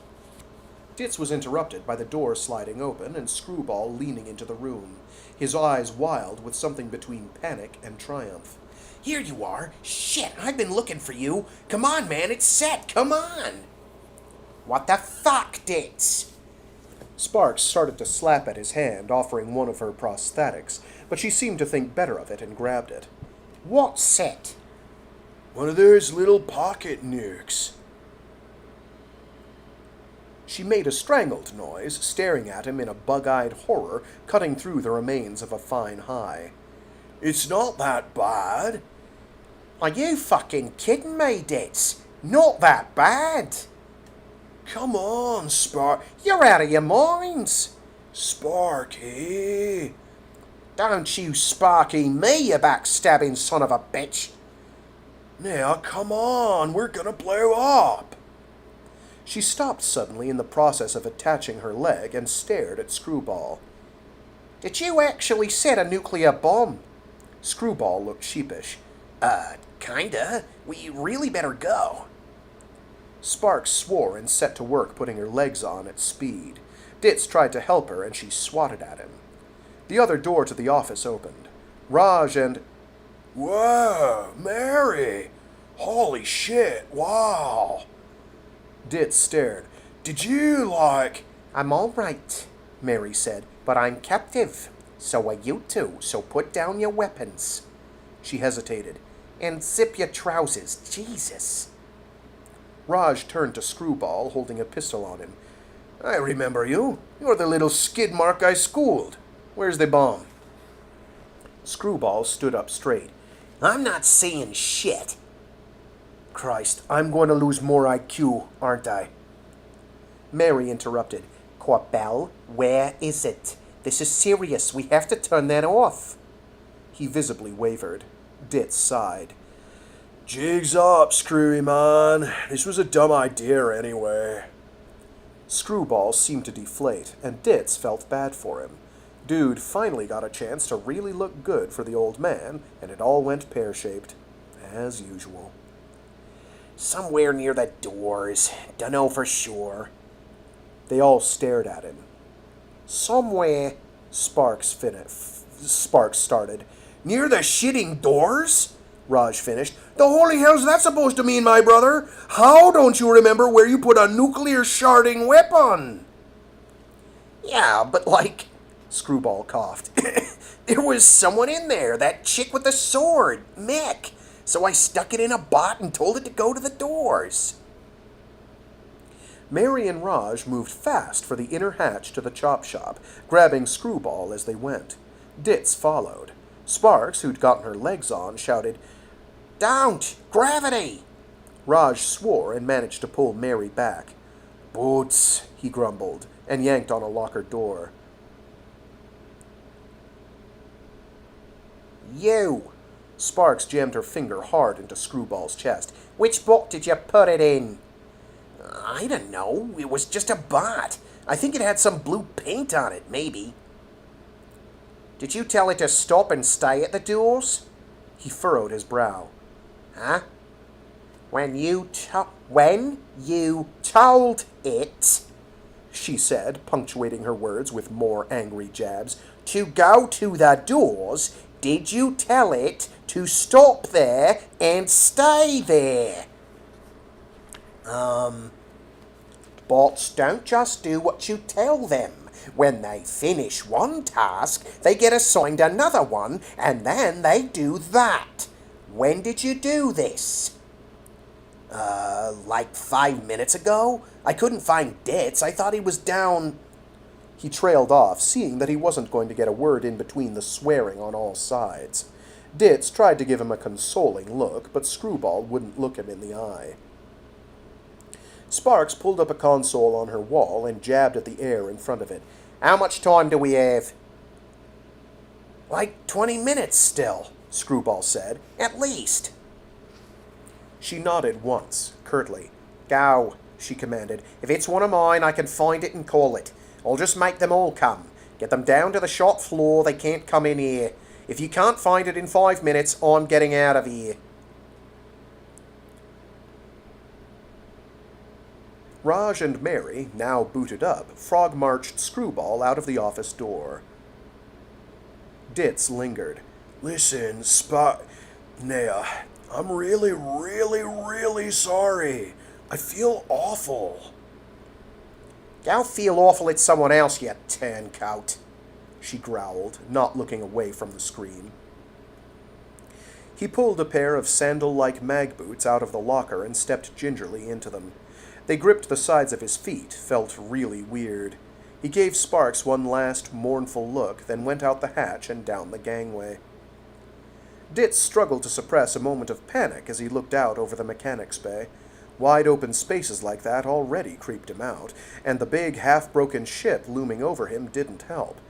Ditz was interrupted by the door sliding open and Screwball leaning into the room, his eyes wild with something between panic and triumph. Here you are. Shit, I've been looking for you. Come on, man, it's set. Come on. What the fuck, Ditz? Sparks started to slap at his hand, offering one of her prosthetics, but she seemed to think better of it and grabbed it. What's set? One of those little pocket nukes. She made a strangled noise, staring at him in a bug-eyed horror, cutting through the remains of a fine high. It's not that bad. Are you fucking kidding me, Ditz? Not that bad. Come on, You're out of your minds. Sparky. Don't you Sparky me, you backstabbing son of a bitch. Now, come on, we're gonna blow up. She stopped suddenly in the process of attaching her leg and stared at Screwball. Did you actually set a nuclear bomb? Screwball looked sheepish. Kinda. We really better go. Sparks swore and set to work putting her legs on at speed. Ditz tried to help her and she swatted at him. The other door to the office opened. Raj and... Whoa, Mary! Holy shit, wow! Ditz stared. Did you, I'm all right, Mary said, but I'm captive. So are you two, so put down your weapons. She hesitated. And zip your trousers, Jesus. Raj turned to Screwball, holding a pistol on him. I remember you. You're the little skid mark I schooled. Where's the bomb? Screwball stood up straight. I'm not saying shit. Christ, I'm going to lose more IQ, aren't I? Mary interrupted. Corbell, where is it? This is serious. We have to turn that off. He visibly wavered. Ditz sighed. Jig's up, Screwy man. This was a dumb idea anyway. Screwball seemed to deflate, and Ditz felt bad for him. Dude finally got a chance to really look good for the old man, and it all went pear-shaped, as usual. Somewhere near the doors. Dunno for sure. They all stared at him. Somewhere, Sparks started. Near the shitting doors? Raj finished. The holy hell's that supposed to mean, my brother? How don't you remember where you put a nuclear sharding weapon? Yeah, but Screwball coughed. There was someone in there, that chick with the sword, Mick. So I stuck it in a bot and told it to go to the doors. Mary and Raj moved fast for the inner hatch to the chop shop, grabbing Screwball as they went. Ditz followed. Sparks, who'd gotten her legs on, shouted, Don't! Gravity! Raj swore and managed to pull Mary back. Boots, he grumbled, and yanked on a locker door. You! Sparks jammed her finger hard into Screwball's chest. Which book did you put it in? I don't know. It was just a bot. I think it had some blue paint on it, maybe. Did you tell it to stop and stay at the doors? He furrowed his brow. Huh? When you told it, she said, punctuating her words with more angry jabs, to go to the doors, did you tell it to stop there and stay there? Bots don't just do what you tell them. When they finish one task, they get assigned another one, and then they do that. When did you do this? Like 5 minutes ago? I couldn't find Ditz. I thought he was down... He trailed off, seeing that he wasn't going to get a word in between the swearing on all sides. Ditz tried to give him a consoling look, but Screwball wouldn't look him in the eye. Sparks pulled up a console on her wall and jabbed at the air in front of it. How much time do we have? Like 20 minutes still, Screwball said. At least. She nodded once, curtly. Go, she commanded. If it's one of mine, I can find it and call it. I'll just make them all come. Get them down to the shop floor. They can't come in here. If you can't find it in 5 minutes, I'm getting out of here. Raj and Mary, now booted up, frog-marched Screwball out of the office door. Ditz lingered. Listen, Naya, I'm really sorry. I feel awful. Go feel awful at someone else, you turncoat, she growled, not looking away from the screen. He pulled a pair of sandal-like mag boots out of the locker and stepped gingerly into them. They gripped the sides of his feet, felt really weird. He gave Sparks one last mournful look, then went out the hatch and down the gangway. Ditz struggled to suppress a moment of panic as he looked out over the mechanics bay. Wide-open spaces like that already creeped him out, and the big, half-broken ship looming over him didn't help.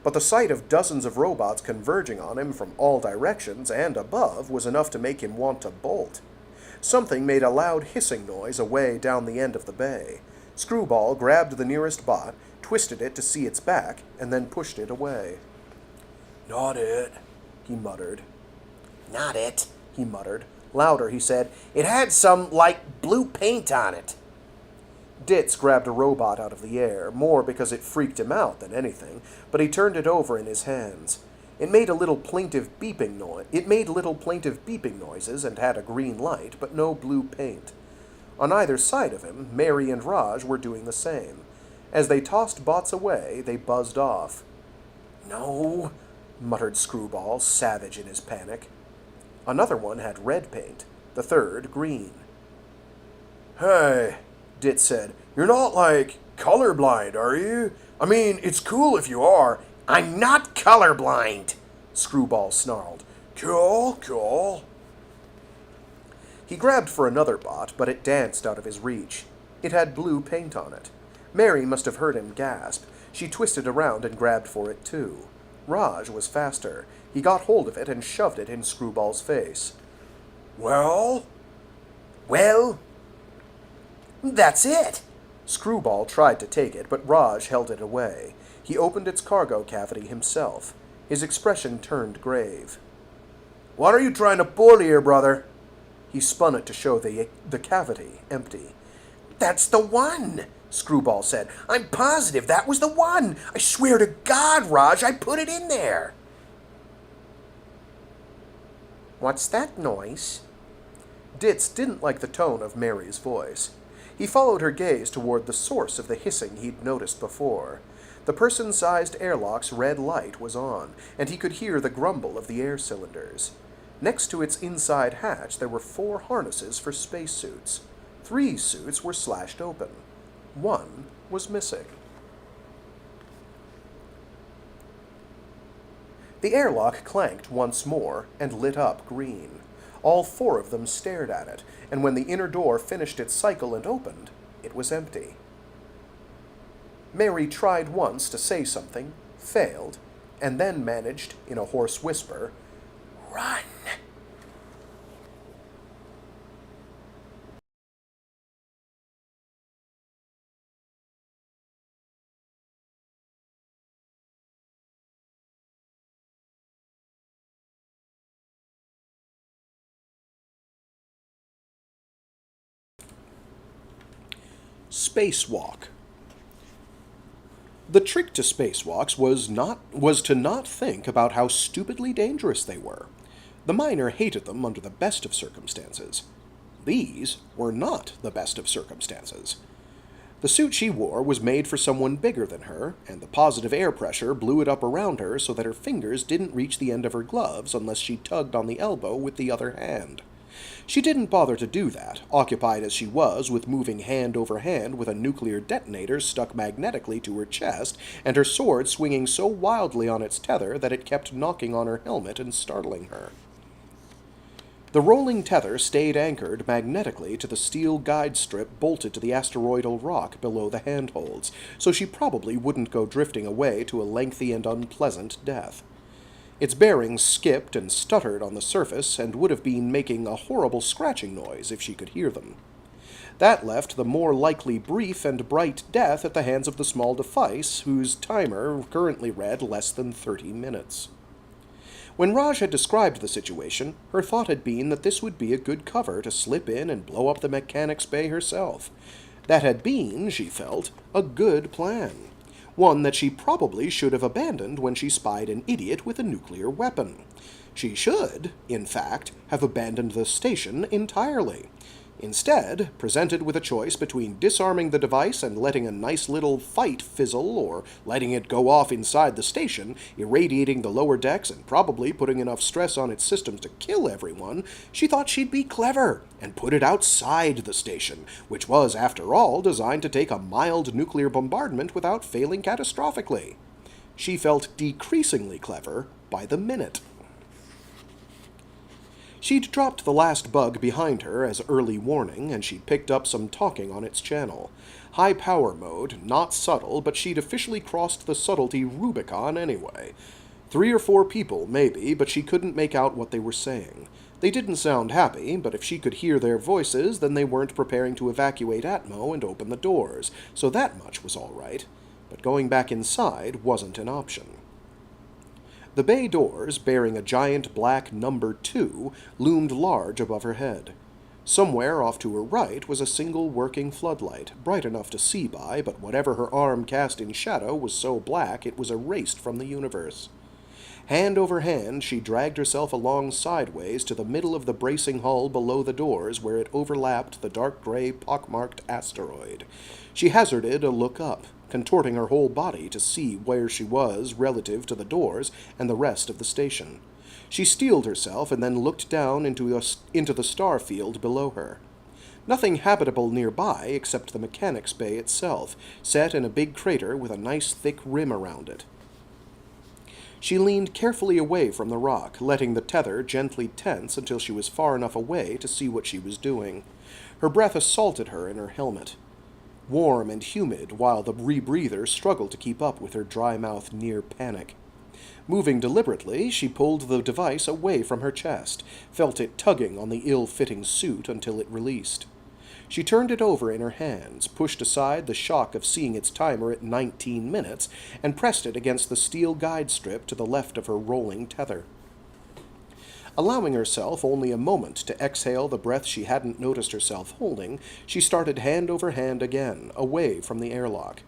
But the sight of dozens of robots converging on him from all directions and above was enough to make him want to bolt. Something made a loud hissing noise away down the end of the bay. Screwball grabbed the nearest bot, twisted it to see its back, and then pushed it away. Not it, he muttered. Not it, he muttered. Louder, he said. It had some, blue paint on it. Ditz grabbed a robot out of the air, more because it freaked him out than anything, but he turned it over in his hands. It made little plaintive beeping noises and had a green light, but no blue paint. On either side of him, Mary and Raj were doing the same. As they tossed bots away, they buzzed off. No, muttered Screwball, savage in his panic. Another one had red paint, the third green. Hey, Ditz said, you're not, colorblind, are you? I mean, it's cool if you are. I'm not colorblind, Screwball snarled. Cool. He grabbed for another bot, but it danced out of his reach. It had blue paint on it. Mary must have heard him gasp. She twisted around and grabbed for it, too. Raj was faster. He got hold of it and shoved it in Screwball's face. Well? That's it. Screwball tried to take it, but Raj held it away. He opened its cargo cavity himself. His expression turned grave. What are you trying to pull here, brother? He spun it to show the cavity empty. That's the one, Screwball said. I'm positive that was the one. I swear to God, Raj, I put it in there. What's that noise? Ditz didn't like the tone of Mary's voice. He followed her gaze toward the source of the hissing he'd noticed before. The person-sized airlock's red light was on, and he could hear the grumble of the air cylinders. Next to its inside hatch there were 4 harnesses for spacesuits. 3 suits were slashed open. 1 was missing. The airlock clanked once more and lit up green. All 4 of them stared at it, and when the inner door finished its cycle and opened, it was empty. Mary tried once to say something, failed, and then managed, in a hoarse whisper, "Run!" Spacewalk. The trick to spacewalks was to not think about how stupidly dangerous they were. The miner hated them under the best of circumstances. These were not the best of circumstances. The suit she wore was made for someone bigger than her, and the positive air pressure blew it up around her so that her fingers didn't reach the end of her gloves unless she tugged on the elbow with the other hand. She didn't bother to do that, occupied as she was with moving hand over hand with a nuclear detonator stuck magnetically to her chest, and her sword swinging so wildly on its tether that it kept knocking on her helmet and startling her. The rolling tether stayed anchored magnetically to the steel guide strip bolted to the asteroidal rock below the handholds, so she probably wouldn't go drifting away to a lengthy and unpleasant death. Its bearings skipped and stuttered on the surface and would have been making a horrible scratching noise if she could hear them. That left the more likely brief and bright death at the hands of the small device, whose timer currently read less than 30 minutes. When Raj had described the situation, her thought had been that this would be a good cover to slip in and blow up the mechanics bay herself. That had been, she felt, a good plan. One that she probably should have abandoned when she spied an idiot with a nuclear weapon. She should, in fact, have abandoned the station entirely. Instead, presented with a choice between disarming the device and letting a nice little fight fizzle, or letting it go off inside the station, irradiating the lower decks and probably putting enough stress on its systems to kill everyone, she thought she'd be clever and put it outside the station, which was, after all, designed to take a mild nuclear bombardment without failing catastrophically. She felt decreasingly clever by the minute. She'd dropped the last bug behind her as early warning, and she'd picked up some talking on its channel. High power mode, not subtle, but she'd officially crossed the subtlety Rubicon anyway. 3 or 4 people, maybe, but she couldn't make out what they were saying. They didn't sound happy, but if she could hear their voices, then they weren't preparing to evacuate Atmo and open the doors, so that much was all right. But going back inside wasn't an option. The bay doors, bearing a giant black number 2, loomed large above her head. Somewhere off to her right was a single working floodlight, bright enough to see by, but whatever her arm cast in shadow was so black it was erased from the universe. Hand over hand, she dragged herself along sideways to the middle of the bracing hull below the doors where it overlapped the dark gray pockmarked asteroid. She hazarded a look up, contorting her whole body to see where she was relative to the doors and the rest of the station. She steeled herself and then looked down into the star field below her. Nothing habitable nearby except the mechanics bay itself, set in a big crater with a nice thick rim around it. She leaned carefully away from the rock, letting the tether gently tense until she was far enough away to see what she was doing. Her breath assaulted her in her helmet, warm and humid, while the rebreather struggled to keep up with her dry mouth near panic. Moving deliberately, she pulled the device away from her chest, felt it tugging on the ill-fitting suit until it released. She turned it over in her hands, pushed aside the shock of seeing its timer at 19 minutes, and pressed it against the steel guide strip to the left of her rolling tether. Allowing herself only a moment to exhale the breath she hadn't noticed herself holding, she started hand over hand again, away from the airlock.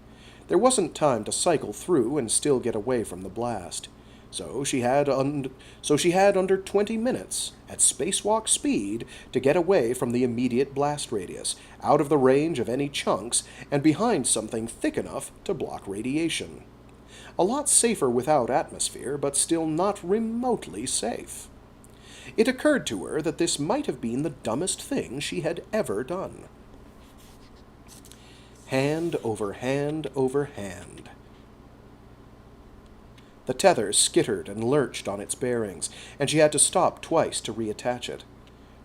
There wasn't time to cycle through and still get away from the blast. So she had under 20 minutes, at spacewalk speed, to get away from the immediate blast radius, out of the range of any chunks, and behind something thick enough to block radiation. A lot safer without atmosphere, but still not remotely safe. It occurred to her that this might have been the dumbest thing she had ever done. Hand over hand over hand. The tether skittered and lurched on its bearings, and she had to stop twice to reattach it.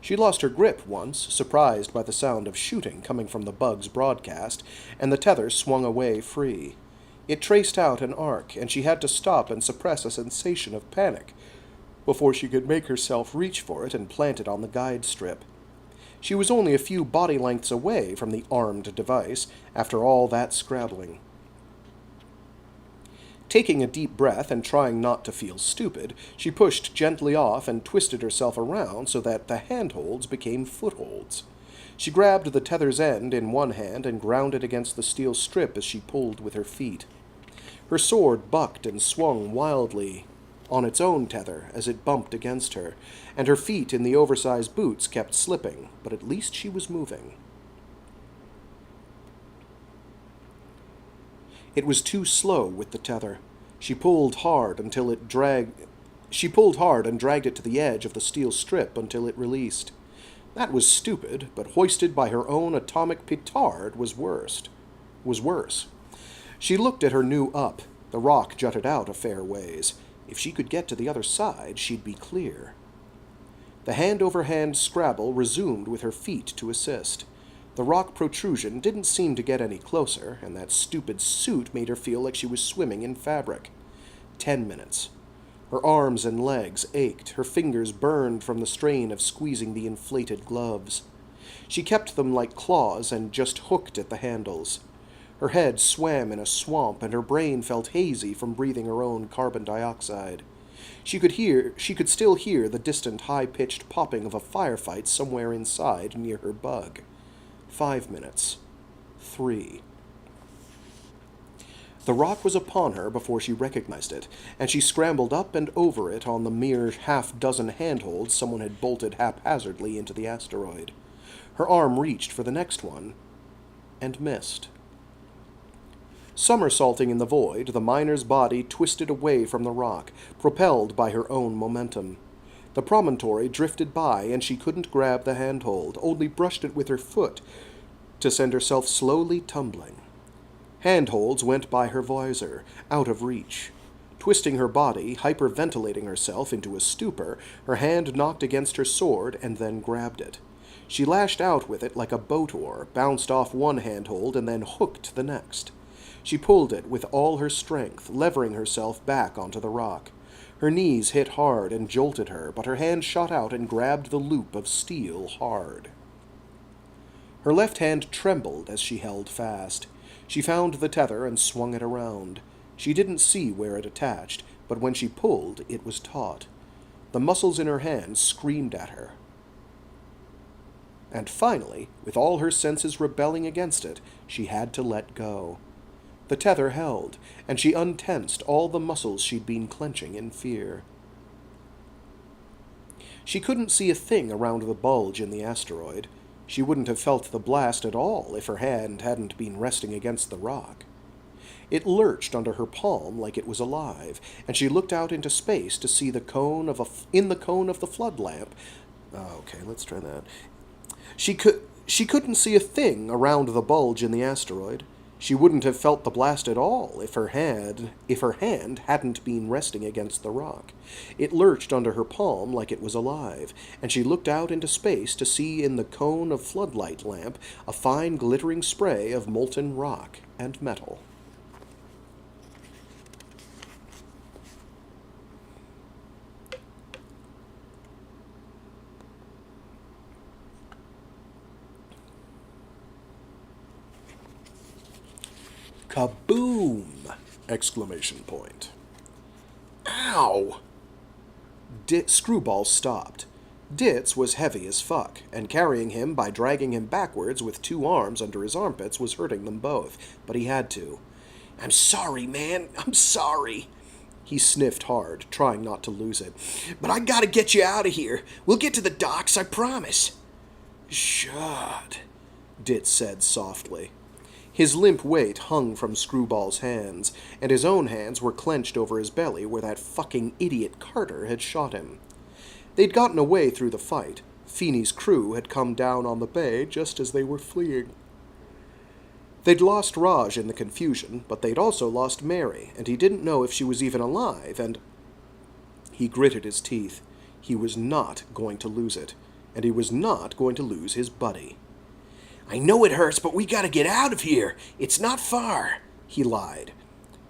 She lost her grip once, surprised by the sound of shooting coming from the bug's broadcast, and the tether swung away free. It traced out an arc, and she had to stop and suppress a sensation of panic before she could make herself reach for it and plant it on the guide strip. She was only a few body lengths away from the armed device after all that scrabbling. Taking a deep breath and trying not to feel stupid, she pushed gently off and twisted herself around so that the handholds became footholds. She grabbed the tether's end in one hand and ground it against the steel strip as she pulled with her feet. Her sword bucked and swung wildly on its own tether as it bumped against her, and her feet in the oversized boots kept slipping, but at least she was moving. It was too slow with the tether. She pulled hard and dragged it to the edge of the steel strip until it released. That was stupid, but hoisted by her own atomic petard was worse. She looked at her new up. The rock jutted out a fair ways. If she could get to the other side, she'd be clear. The hand-over-hand scrabble resumed with her feet to assist. The rock protrusion didn't seem to get any closer, and that stupid suit made her feel like she was swimming in fabric. 10 minutes. Her arms and legs ached, her fingers burned from the strain of squeezing the inflated gloves. She kept them like claws and just hooked at the handles. Her head swam in a swamp, and her brain felt hazy from breathing her own carbon dioxide. She could still hear the distant high-pitched popping of a firefight somewhere inside near her bug. 5 minutes. 3. The rock was upon her before she recognized it, and she scrambled up and over it on the mere half-dozen handholds someone had bolted haphazardly into the asteroid. Her arm reached for the next one, and missed. Somersaulting in the void, the miner's body twisted away from the rock, propelled by her own momentum. The promontory drifted by, and she couldn't grab the handhold, only brushed it with her foot to send herself slowly tumbling. Handholds went by her visor, out of reach. Twisting her body, hyperventilating herself into a stupor, her hand knocked against her sword and then grabbed it. She lashed out with it like a boat oar, bounced off one handhold, and then hooked the next. She pulled it with all her strength, levering herself back onto the rock. Her knees hit hard and jolted her, but her hand shot out and grabbed the loop of steel hard. Her left hand trembled as she held fast. She found the tether and swung it around. She didn't see where it attached, but when she pulled, it was taut. The muscles in her hands screamed at her. And finally, with all her senses rebelling against it, she had to let go. The tether held, and she untensed all the muscles she'd been clenching in fear. She couldn't see a thing around the bulge in the asteroid. She wouldn't have felt the blast at all if her hand hadn't been resting against the rock. It lurched under her palm like it was alive, and she looked out into space to see in the cone of the flood lamp. Okay, let's try that. She couldn't see a thing around the bulge in the asteroid. She wouldn't have felt the blast at all if her hand hadn't been resting against the rock. It lurched under her palm like it was alive, and she looked out into space to see in the cone of floodlight lamp a fine glittering spray of molten rock and metal. Kaboom! Exclamation point. Ow! Screwball stopped. Ditz was heavy as fuck, and carrying him by dragging him backwards with two arms under his armpits was hurting them both, but he had to. "I'm sorry, man. I'm sorry." He sniffed hard, trying not to lose it. "But I gotta get you out of here. We'll get to the docks, I promise." "Shut," Ditz said softly. His limp weight hung from Screwball's hands, and his own hands were clenched over his belly where that fucking idiot Carter had shot him. They'd gotten away through the fight. Feeney's crew had come down on the bay just as they were fleeing. They'd lost Raj in the confusion, but they'd also lost Mary, and he didn't know if she was even alive, and... He gritted his teeth. He was not going to lose it, and he was not going to lose his buddy. "I know it hurts, but we gotta get out of here. It's not far," he lied.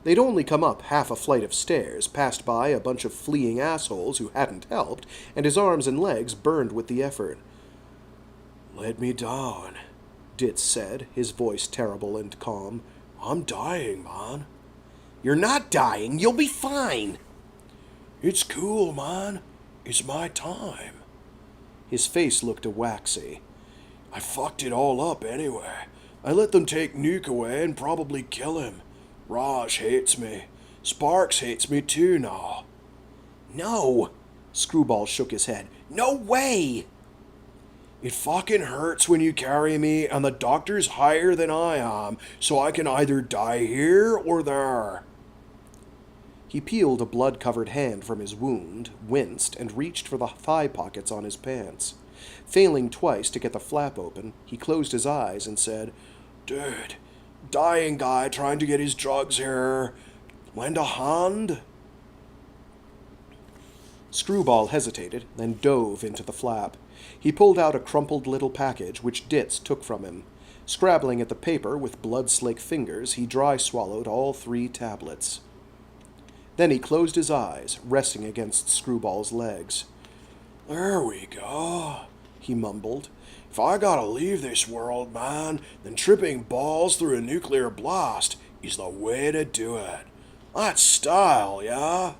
They'd only come up half a flight of stairs, passed by a bunch of fleeing assholes who hadn't helped, and his arms and legs burned with the effort. "Let me down," Ditz said, his voice terrible and calm. "I'm dying, man." "You're not dying. You'll be fine." "It's cool, man. It's my time." His face looked waxy. I fucked it all up anyway. I let them take Nuke away and probably kill him. Raj hates me. Sparks hates me too now. No! Screwball shook his head. No way! It fucking hurts when you carry me and the doctor's higher than I am, so I can either die here or there. He peeled a blood-covered hand from his wound, winced, and reached for the thigh pockets on his pants. Failing twice to get the flap open, he closed his eyes and said, Dude, dying guy trying to get his drugs here. Lend a hand? Screwball hesitated, then dove into the flap. He pulled out a crumpled little package, which Ditz took from him. Scrabbling at the paper with blood-slick fingers, he dry-swallowed all 3 tablets. Then he closed his eyes, resting against Screwball's legs. There we go, he mumbled. If I gotta leave this world, man, then tripping balls through a nuclear blast is the way to do it. That's style, yeah?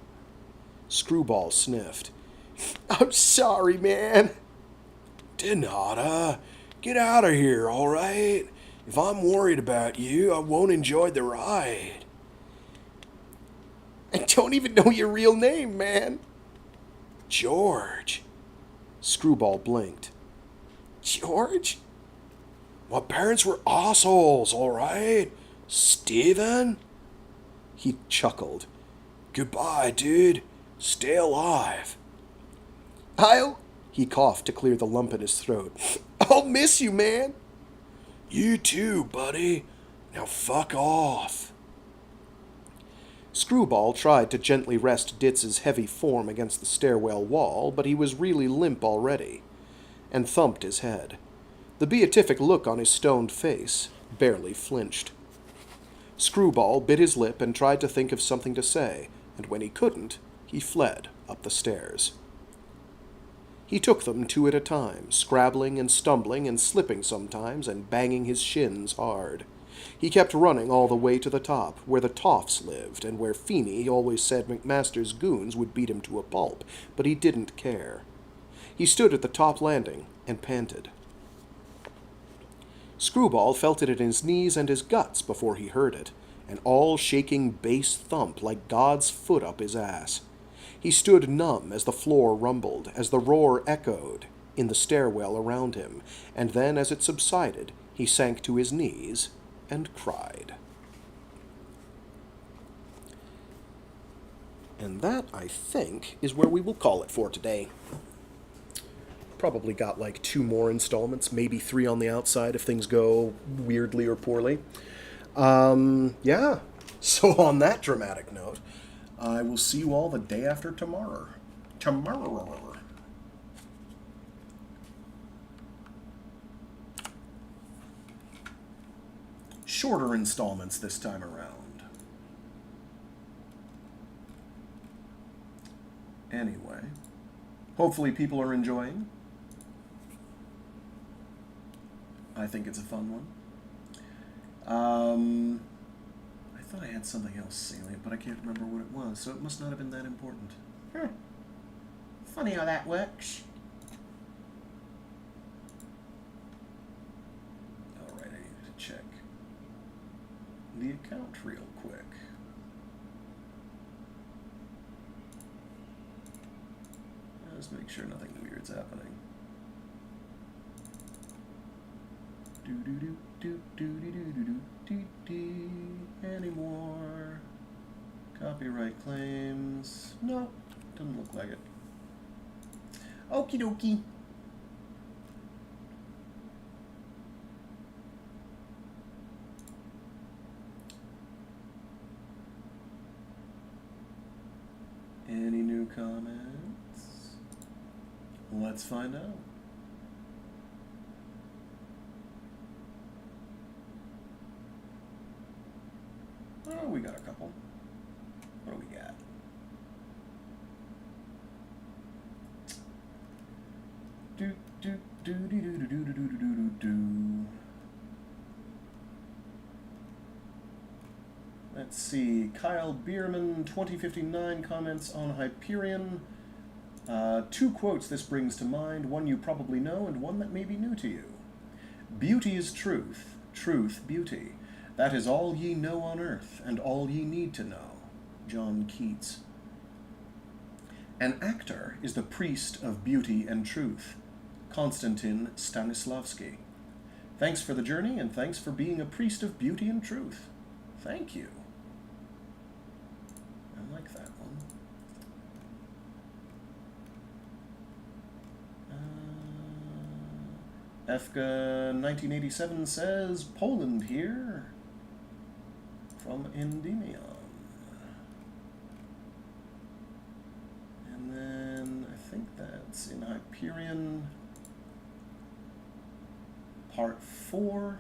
Screwball sniffed. I'm sorry, man. Takata, get out of here, all right? If I'm worried about you, I won't enjoy the ride. I don't even know your real name, man. George. Screwball blinked. George? My parents were assholes, all right? Steven? He chuckled. Goodbye, dude. Stay alive. He coughed to clear the lump in his throat. I'll miss you, man. You too, buddy. Now fuck off. Screwball tried to gently rest Ditz's heavy form against the stairwell wall, but he was really limp already, and thumped his head. The beatific look on his stoned face barely flinched. Screwball bit his lip and tried to think of something to say, and when he couldn't, he fled up the stairs. He took them 2 at a time, scrabbling and stumbling and slipping sometimes and banging his shins hard. He kept running all the way to the top, where the Toffs lived, and where Feeney always said McMaster's goons would beat him to a pulp, but he didn't care. He stood at the top landing and panted. Screwball felt it in his knees and his guts before he heard it, an all-shaking bass thump like God's foot up his ass. He stood numb as the floor rumbled, as the roar echoed in the stairwell around him, and then as it subsided, he sank to his knees and cried. And that, I think, is where we will call it for today. Probably got like 2 more installments, maybe 3 on the outside if things go weirdly or poorly. Yeah. So on that dramatic note, I will see you all the day after tomorrow. Shorter installments this time around. Anyway, hopefully people are enjoying. I think it's a fun one. I thought I had something else salient, but I can't remember what it was, so it must not have been that important. Funny how that works. Alright, I need to check the account real quick. Let's make sure nothing weird's happening. Anymore. Copyright claims. No, doesn't look like it. Okie dokie. Any new comments? Let's find out. Oh, we got a couple. What do we got? Let's see. Kyle Bierman, 2059, comments on Hyperion. 2 quotes this brings to mind, one you probably know and one that may be new to you. Beauty is truth, truth beauty. That is all ye know on earth, and all ye need to know. John Keats. An actor is the priest of beauty and truth. Konstantin Stanislavski. Thanks for the journey, and thanks for being a priest of beauty and truth. Thank you. I like that one. Efka 1987 says, Poland here. From Endymion. And then I think that's in Hyperion. Part 4.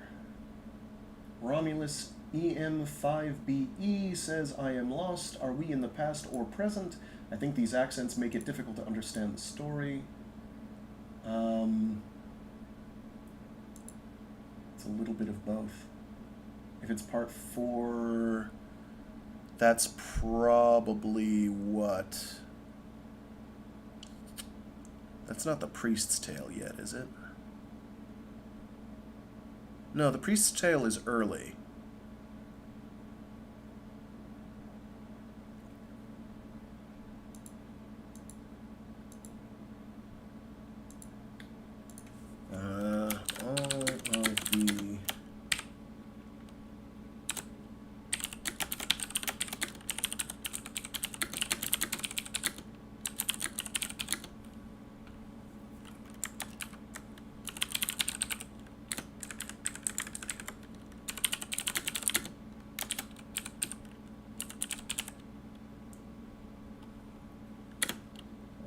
Romulus EM5BE says, I am lost. Are we in the past or present? I think these accents make it difficult to understand the story. It's a little bit of both. If it's part 4, that's probably what? That's not the Priest's Tale yet, is it? No, the Priest's Tale is early.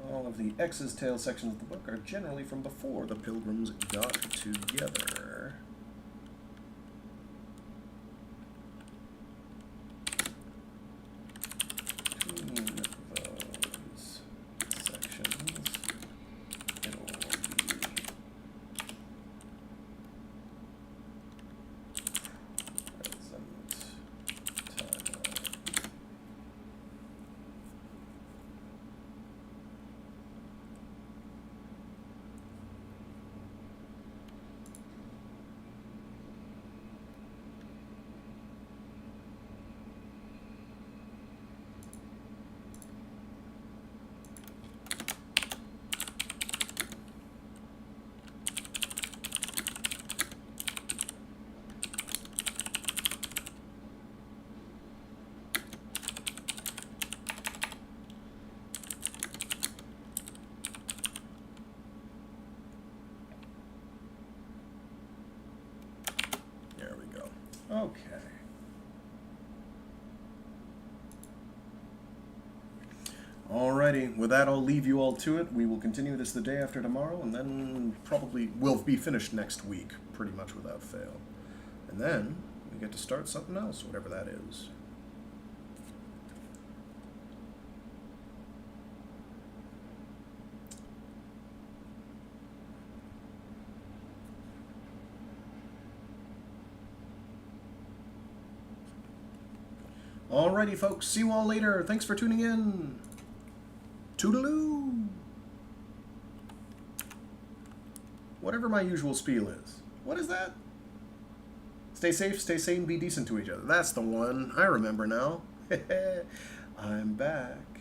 All of the... The X's Tale sections of the book are generally from before the Pilgrims got together. Between those sections, it'll be present timeline. Okay. Alrighty, with that I'll leave you all to it. We will continue this the day after tomorrow, and then probably we'll be finished next week, pretty much without fail. And then we get to start something else, whatever that is. Alrighty, folks. See you all later. Thanks for tuning in. Toodaloo. Whatever my usual spiel is. What is that? Stay safe, stay sane, be decent to each other. That's the one. I remember now. I'm back.